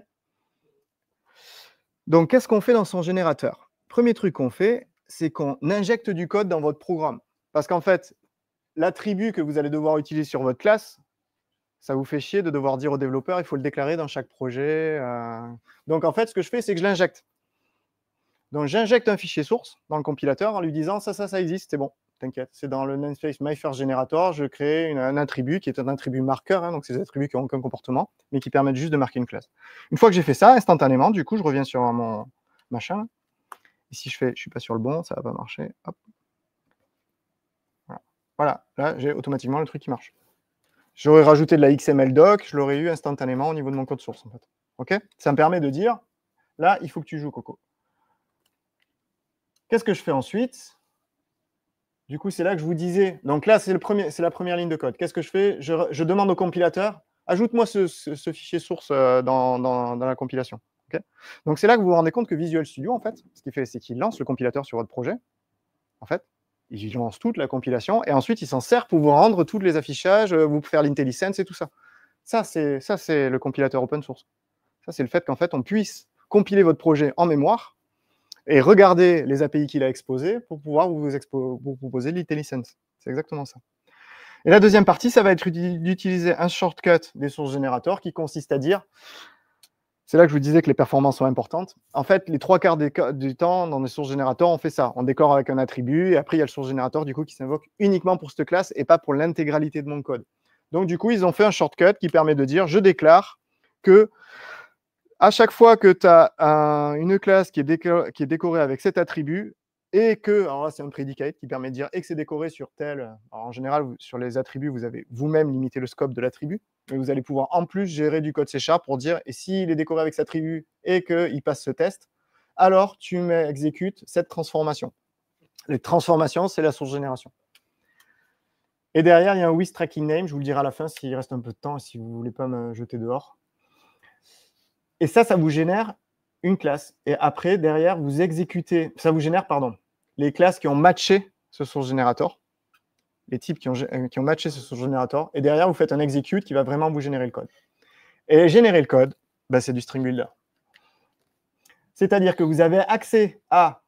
donc, qu'est-ce qu'on fait dans son générateur? Premier truc qu'on fait, c'est qu'on injecte du code dans votre programme. Parce qu'en fait, l'attribut que vous allez devoir utiliser sur votre classe, ça vous fait chier de devoir dire au développeur, il faut le déclarer dans chaque projet. Donc, en fait, ce que je fais, c'est que je l'injecte. Donc, j'injecte un fichier source dans le compilateur en lui disant, ça existe, c'est bon, t'inquiète. C'est dans le namespace myFirstGenerator, je crée un attribut qui est un attribut marqueur, donc c'est des attributs qui n'ont aucun comportement, mais qui permettent juste de marquer une classe. Une fois que j'ai fait ça, instantanément, du coup, je reviens sur mon machin. Et si je suis pas sur le bon, ça va pas marcher. Hop. Voilà, là, j'ai automatiquement le truc qui marche. J'aurais rajouté de la XML doc, je l'aurais eu instantanément au niveau de mon code source, en fait. OK, ça me permet de dire, là, il faut que tu joues, Coco. Qu'est-ce que je fais ensuite? Du coup, c'est là que je vous disais. Donc là, c'est la première ligne de code. Qu'est-ce que je fais? Je demande au compilateur, ajoute-moi ce fichier source dans la compilation. Okay, donc c'est là que vous vous rendez compte que Visual Studio, en fait, ce qu'il fait, c'est qu'il lance le compilateur sur votre projet. En fait, il lance toute la compilation et ensuite, il s'en sert pour vous rendre tous les affichages, vous faire l'IntelliSense et tout ça. Ça, c'est le compilateur open source. Ça, c'est le fait qu'en fait, on puisse compiler votre projet en mémoire et regarder les API qu'il a exposés pour pouvoir vous proposer l'IntelliSense. C'est exactement ça. Et la deuxième partie, ça va être d'utiliser un shortcut des sources générateurs qui consiste à dire, c'est là que je vous disais que les performances sont importantes. En fait, les 3/4 du temps, dans les sources générateurs, on fait ça. On décore avec un attribut et après, il y a le source générateur du coup qui s'invoque uniquement pour cette classe et pas pour l'intégralité de mon code. Donc, du coup, ils ont fait un shortcut qui permet de dire, je déclare que à chaque fois que tu as une classe qui est décorée avec cet attribut, et que, alors là, c'est un predicate qui permet de dire et que c'est décoré sur tel. Alors en général, sur les attributs, vous avez vous-même limité le scope de l'attribut, mais vous allez pouvoir en plus gérer du code C# pour dire et s'il est décoré avec cet attribut et qu'il passe ce test, alors tu exécutes cette transformation. Les transformations, c'est la source génération. Et derrière, il y a un with tracking name, je vous le dirai à la fin s'il reste un peu de temps et si vous ne voulez pas me jeter dehors. Et ça vous génère une classe. Et après, derrière, vous exécutez, ça vous génère, les classes qui ont matché ce source générateur, les types qui ont matché ce source générateur, et derrière, vous faites un execute qui va vraiment vous générer le code. Et générer le code, c'est du string builder. C'est-à-dire que vous avez accès à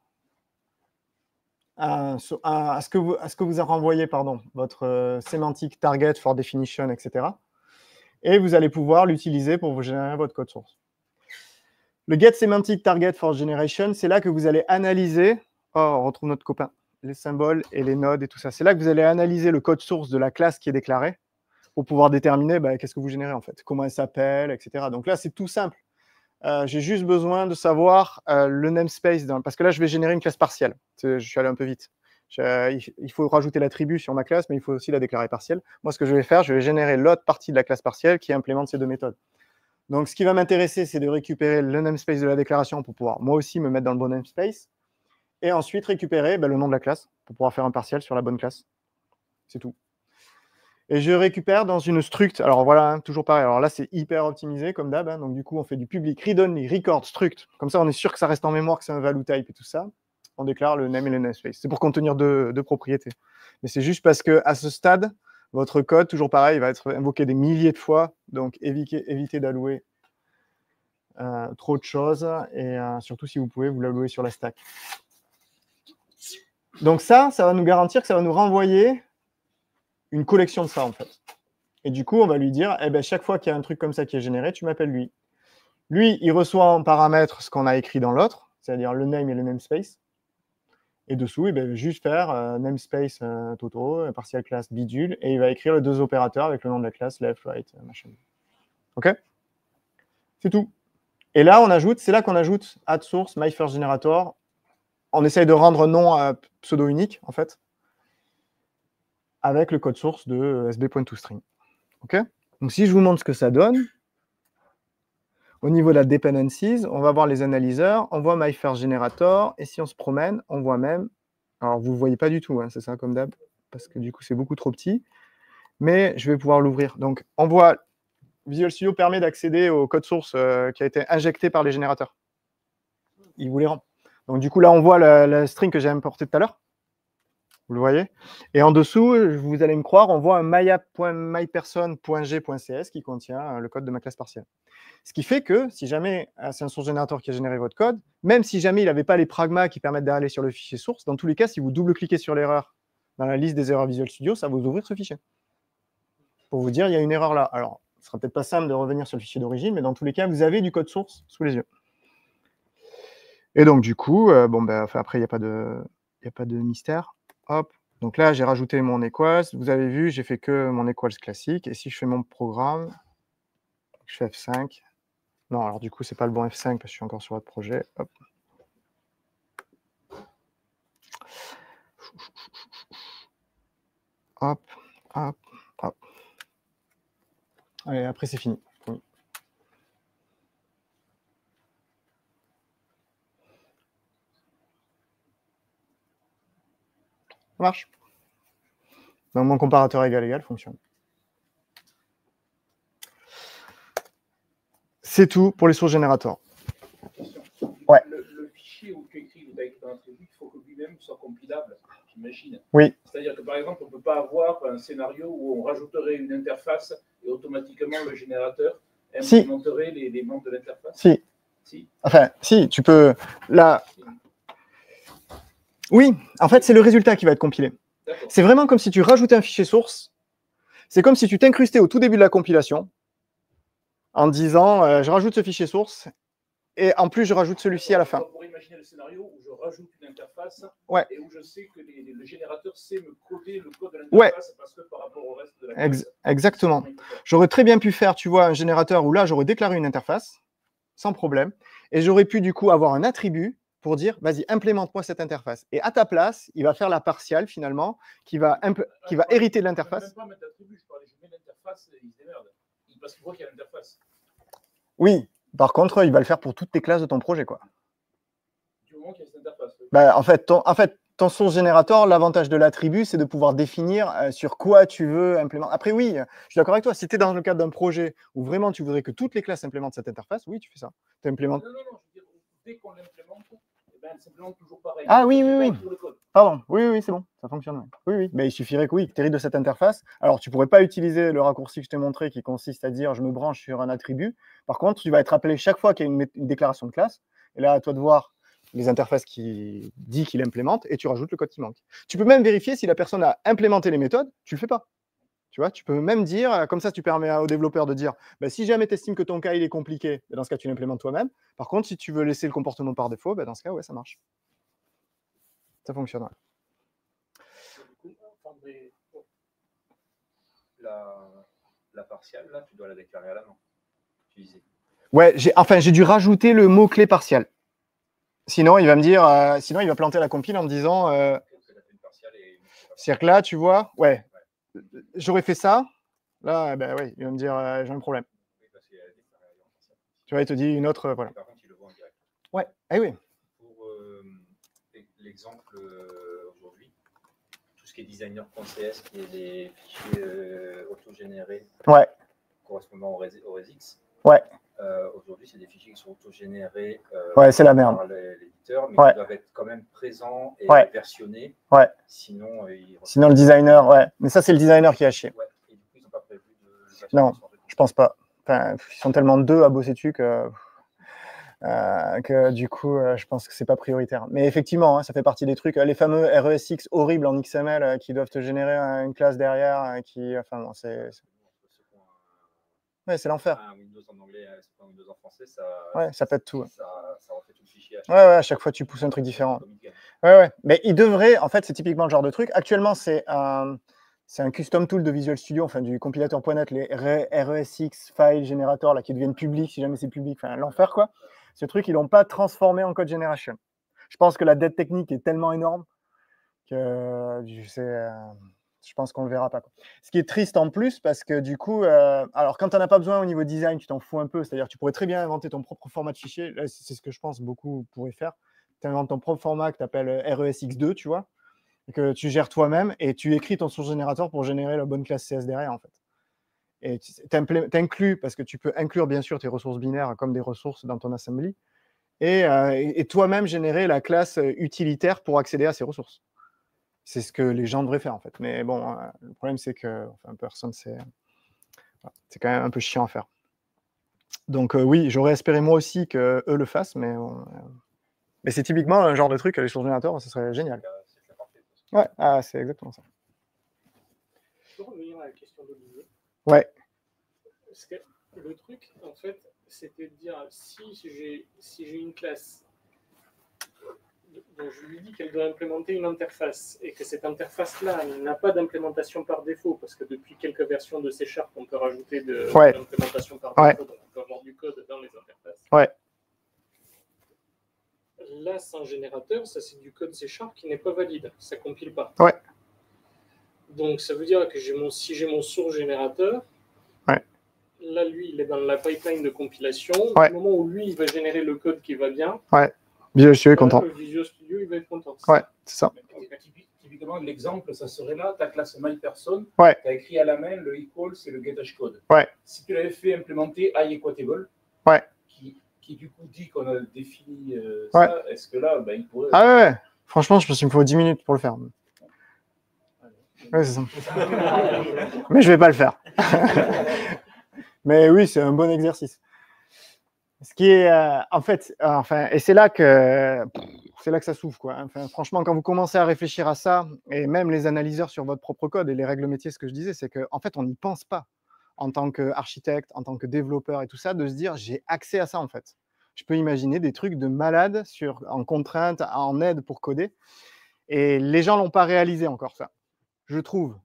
à ce que vous a renvoyé, pardon, votre sémantique target for definition, etc. Et vous allez pouvoir l'utiliser pour vous générer votre code source. Le get semantic target for generation, c'est là que vous allez analyser, on retrouve notre copain, les symboles et les nodes et tout ça. C'est là que vous allez analyser le code source de la classe qui est déclarée pour pouvoir déterminer qu'est-ce que vous générez en fait, comment elle s'appelle, etc. Donc là, c'est tout simple. J'ai juste besoin de savoir le namespace, parce que là, je vais générer une classe partielle. Je suis allé un peu vite. Il faut rajouter l'attribut sur ma classe, mais il faut aussi la déclarer partielle. Moi, ce que je vais faire, je vais générer l'autre partie de la classe partielle qui implémente ces deux méthodes. Donc, ce qui va m'intéresser, c'est de récupérer le namespace de la déclaration pour pouvoir, moi aussi, me mettre dans le bon namespace. Et ensuite, récupérer le nom de la classe pour pouvoir faire un partiel sur la bonne classe. C'est tout. Et je récupère dans une struct. Alors voilà, toujours pareil. Alors là, c'est hyper optimisé comme d'hab. Donc du coup, on fait du public read-only, record, struct. Comme ça, on est sûr que ça reste en mémoire, que c'est un value type et tout ça. On déclare le name et le namespace. C'est pour contenir deux propriétés. Mais c'est juste parce qu'à ce stade, votre code, toujours pareil, va être invoqué des milliers de fois. Donc évitez d'allouer trop de choses. Et surtout, si vous pouvez, vous l'allouer sur la stack. Donc ça va nous garantir que ça va nous renvoyer une collection de ça, en fait. Et du coup, on va lui dire, chaque fois qu'il y a un truc comme ça qui est généré, tu m'appelles lui. Lui, il reçoit en paramètre ce qu'on a écrit dans l'autre, c'est-à-dire le name et le namespace. Et dessous, juste faire namespace Toto, partial class bidule, et il va écrire les deux opérateurs avec le nom de la classe, left, right, machin. OK? C'est tout. Et là, on ajoute, c'est là qu'on ajoute add source, my first generator. On essaye de rendre nom pseudo unique, en fait, avec le code source de sb.toString. OK? Donc, si je vous montre ce que ça donne, au niveau de la dependencies, on va voir les analyseurs, on voit my first generator, et si on se promène, on voit même, alors vous ne voyez pas du tout, hein, c'est ça comme d'hab, parce que du coup, c'est beaucoup trop petit, mais je vais pouvoir l'ouvrir. Donc, on voit, Visual Studio permet d'accéder au code source qui a été injecté par les générateurs. Il vous les rend. Donc, du coup, là, on voit la string que j'ai importée tout à l'heure. Vous le voyez? Et en dessous, vous allez me croire, on voit un myApp.myperson.g.cs qui contient le code de ma classe partielle. Ce qui fait que, si jamais c'est un source générateur qui a généré votre code, même si jamais il n'avait pas les pragmas qui permettent d'aller sur le fichier source, dans tous les cas, si vous double-cliquez sur l'erreur dans la liste des erreurs Visual Studio, ça va vous ouvrir ce fichier. Pour vous dire, il y a une erreur là. Alors, ce ne sera peut-être pas simple de revenir sur le fichier d'origine, mais dans tous les cas, vous avez du code source sous les yeux. Et donc, du coup, après, il n'y a pas de mystère. Hop. Donc là, j'ai rajouté mon equals. Vous avez vu, j'ai fait que mon equals classique. Et si je fais mon programme, je fais F5. Non, alors du coup, c'est pas le bon F5 parce que je suis encore sur votre projet. Hop. Hop, hop, hop. Allez, après, c'est fini. Oui. Ça marche. Donc, mon comparateur égal fonctionne. C'est tout pour les sources générateurs. Ouais. Le fichier où tu écris le type attribut, il faut que lui-même soit compilable, j'imagine. Oui. C'est-à-dire que par exemple, on ne peut pas avoir un scénario où on rajouterait une interface et automatiquement le générateur implémenterait les membres de l'interface. Si. Enfin, si, tu peux. Là. Oui, en fait, c'est le résultat qui va être compilé. C'est vraiment comme si tu rajoutais un fichier source. C'est comme si tu t'incrustais au tout début de la compilation en disant je rajoute ce fichier source et en plus je rajoute celui-ci à la fin. On pourrait imaginer le scénario où je rajoute une interface et où je sais que le générateur sait me coder le code de l'interface parce que par rapport au reste de la classe. Exactement. J'aurais très bien pu faire, tu vois, un générateur où là j'aurais déclaré une interface sans problème et j'aurais pu du coup avoir un attribut pour dire, vas-y, implémente-moi cette interface. Et à ta place, il va faire la partiale, finalement, qui va hériter de l'interface. Je ne peux même pas mettre d'attribut, je mets l'interface et il se démerde. Parce qu'il voit qu'il y a l'interface. Oui, par contre, il va le faire pour toutes tes classes de ton projet, quoi. Du moment qu'il y a cette interface. Oui. En fait, ton source générateur, l'avantage de l'attribut, c'est de pouvoir définir sur quoi tu veux implémenter. Après, oui, je suis d'accord avec toi. Si tu es dans le cadre d'un projet où vraiment tu voudrais que toutes les classes implémentent cette interface, oui, tu fais ça. Tu implémentes. Non, je veux dire, dès qu'on l'implémente, elle s'implémente toujours pareil. Ah oui. Pardon, oui, c'est bon, ça fonctionne. Oui, mais il suffirait que tu hérites de cette interface. Alors, tu ne pourrais pas utiliser le raccourci que je t'ai montré qui consiste à dire je me branche sur un attribut. Par contre, tu vas être appelé chaque fois qu'il y a une déclaration de classe. Et là, à toi de voir les interfaces qu'il dit qu'il implémente, et tu rajoutes le code qui manque. Tu peux même vérifier si la personne a implémenté les méthodes, tu le fais pas. Tu vois, tu peux même dire, comme ça, tu permets aux développeurs de dire, bah, si jamais tu estimes que ton cas il est compliqué, bah, dans ce cas, tu l'implémentes toi-même. Par contre, si tu veux laisser le comportement par défaut, bah, dans ce cas, ouais, ça marche. Ça fonctionne. La partielle, là, tu dois la déclarer à la main. Tu disais. Ouais, j'ai dû rajouter le mot-clé partiel. Sinon, il va me dire, sinon, il va planter la compile en me disant, c'est-à-dire que là, tu vois, ouais, j'aurais fait ça. Là, ben ouais, il va me dire, j'ai un problème. Tu vois, il te dit une autre, voilà. Par contre, il le voit en direct. Ouais, ah oui. Pour l'exemple aujourd'hui, tout ce qui est designer.cs, qui est des fichiers autogénérés correspondant au ResX. Ouais. Aujourd'hui, c'est des fichiers qui sont autogénérés c'est la merde. par l'éditeur, mais qui doivent être quand même présents et versionnés. Ouais. Sinon, le designer, ouais. Mais ça, c'est le designer qui a chié. Ouais. Et du coup, ils n'ont pas prévu de... Non, je pense pas. Enfin, ils sont tellement deux à bosser dessus que du coup, je pense que c'est pas prioritaire. Mais effectivement, ça fait partie des trucs, les fameux RESX horribles en XML qui doivent te générer une classe derrière, enfin, c'est l'enfer. Un Windows en anglais, c'est pas un Windows en français, ça pète tout. Ça refait tout le fichier. À chaque fois, tu pousses un truc différent. Ouais. Mais il devrait, en fait, c'est typiquement le genre de truc. Actuellement, c'est un custom tool de Visual Studio, enfin du compilateur.net, les RESX file generator là, qui deviennent publics, si jamais c'est public, enfin l'enfer quoi. Ce truc, ils l'ont pas transformé en code generation. Je pense que la dette technique est tellement énorme que je pense qu'on le verra pas, quoi. Ce qui est triste en plus, parce que du coup, alors quand tu n'en as pas besoin au niveau design, tu t'en fous un peu, c'est-à-dire tu pourrais très bien inventer ton propre format de fichier. Là, c'est ce que je pense beaucoup pourraient faire. Tu inventes ton propre format que tu appelles RESX2, tu vois, et que tu gères toi-même, et tu écris ton source générateur pour générer la bonne classe CS derrière, en fait. Et tu inclus, parce que tu peux inclure bien sûr tes ressources binaires comme des ressources dans ton assembly, et toi-même générer la classe utilitaire pour accéder à ces ressources. C'est ce que les gens devraient faire en fait. Mais bon, le problème c'est que personne, c'est quand même un peu chiant à faire. Donc oui, j'aurais espéré moi aussi qu'eux le fassent, mais c'est typiquement un genre de truc, les sources générateurs, ce serait génial. Ouais, c'est exactement ça. Je peux revenir à la question d'Olivier. Ouais. Parce que le truc, en fait, c'était de dire si j'ai une classe dont je lui dis qu'elle doit implémenter une interface et que cette interface-là n'a pas d'implémentation par défaut, parce que depuis quelques versions de C#, on peut rajouter de l'implémentation par défaut, donc on peut avoir du code dans les interfaces. Ouais. Là, sans générateur, ça c'est du code C# qui n'est pas valide, ça compile pas. Ouais. Donc ça veut dire que si j'ai mon source générateur, là, lui, il est dans la pipeline de compilation. Au moment où lui, il va générer le code qui va bien, Visual Studio est content. Le Visual Studio, il va être content. Ouais, c'est ça. Typiquement, l'exemple, ça serait là, ta classe MyPerson, tu as écrit à la main le equal, c'est le getHashcode. Si tu l'avais fait implémenter iEquatable, qui du coup dit qu'on a défini ça, est-ce que là, il pourrait... Ouais. Franchement, je pense qu'il me faut 10 minutes pour le faire. Ouais, c'est ça. Mais je vais pas le faire. Mais oui, c'est un bon exercice. Ce qui est, en fait, et c'est là que ça s'ouvre, quoi. Enfin, franchement, quand vous commencez à réfléchir à ça, et même les analyseurs sur votre propre code et les règles métiers, ce que je disais, c'est qu'en fait, on n'y pense pas en tant qu'architecte, en tant que développeur et tout ça, de se dire, j'ai accès à ça, en fait. Je peux imaginer des trucs de malade en contrainte, en aide pour coder, et les gens l'ont pas réalisé encore, ça. Je trouve.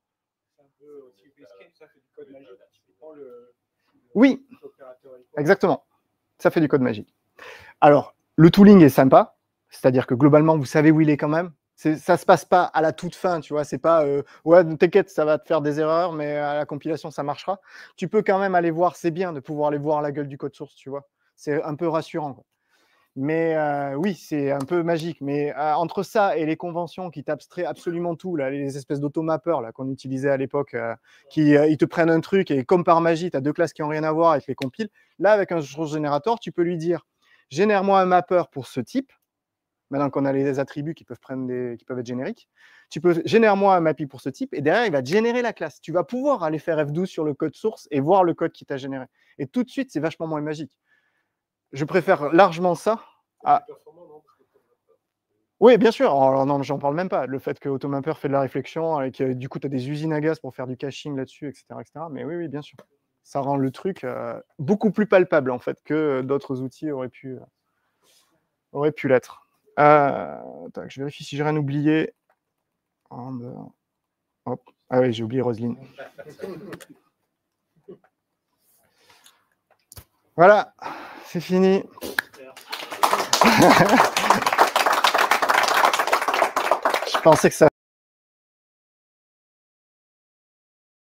Oui, exactement. Ça fait du code magique. Alors, le tooling est sympa, c'est-à-dire que globalement, vous savez où il est quand même. Ça se passe pas à la toute fin, tu vois. C'est pas, ouais, t'inquiète, ça va te faire des erreurs, mais à la compilation, ça marchera. Tu peux quand même aller voir, c'est bien de pouvoir aller voir la gueule du code source, tu vois. C'est un peu rassurant, quoi. Mais oui, c'est un peu magique. Mais entre ça et les conventions qui t'abstraient absolument tout, là, les espèces d'automappeurs qu'on utilisait à l'époque, ils te prennent un truc et comme par magie, tu as deux classes qui n'ont rien à voir et te les compilent. Là, avec un source générateur, tu peux lui dire « Génère-moi un mapper pour ce type ». Maintenant qu'on a les attributs qui peuvent être génériques, tu peux « Génère-moi un mapping pour ce type » et derrière, il va te générer la classe. Tu vas pouvoir aller faire F12 sur le code source et voir le code qui t'a généré. Et tout de suite, c'est vachement moins magique. Je préfère largement ça. Oui, bien sûr. Alors, non, j'en parle même pas. Le fait que Automapper fait de la réflexion et que du coup, tu as des usines à gaz pour faire du caching là-dessus, etc., etc. Mais oui, bien sûr. Ça rend le truc beaucoup plus palpable, en fait, que d'autres outils auraient pu l'être. Je vérifie si j'ai rien oublié. Hop. Ah oui, j'ai oublié Roseline. Voilà, c'est fini. Je pensais que ça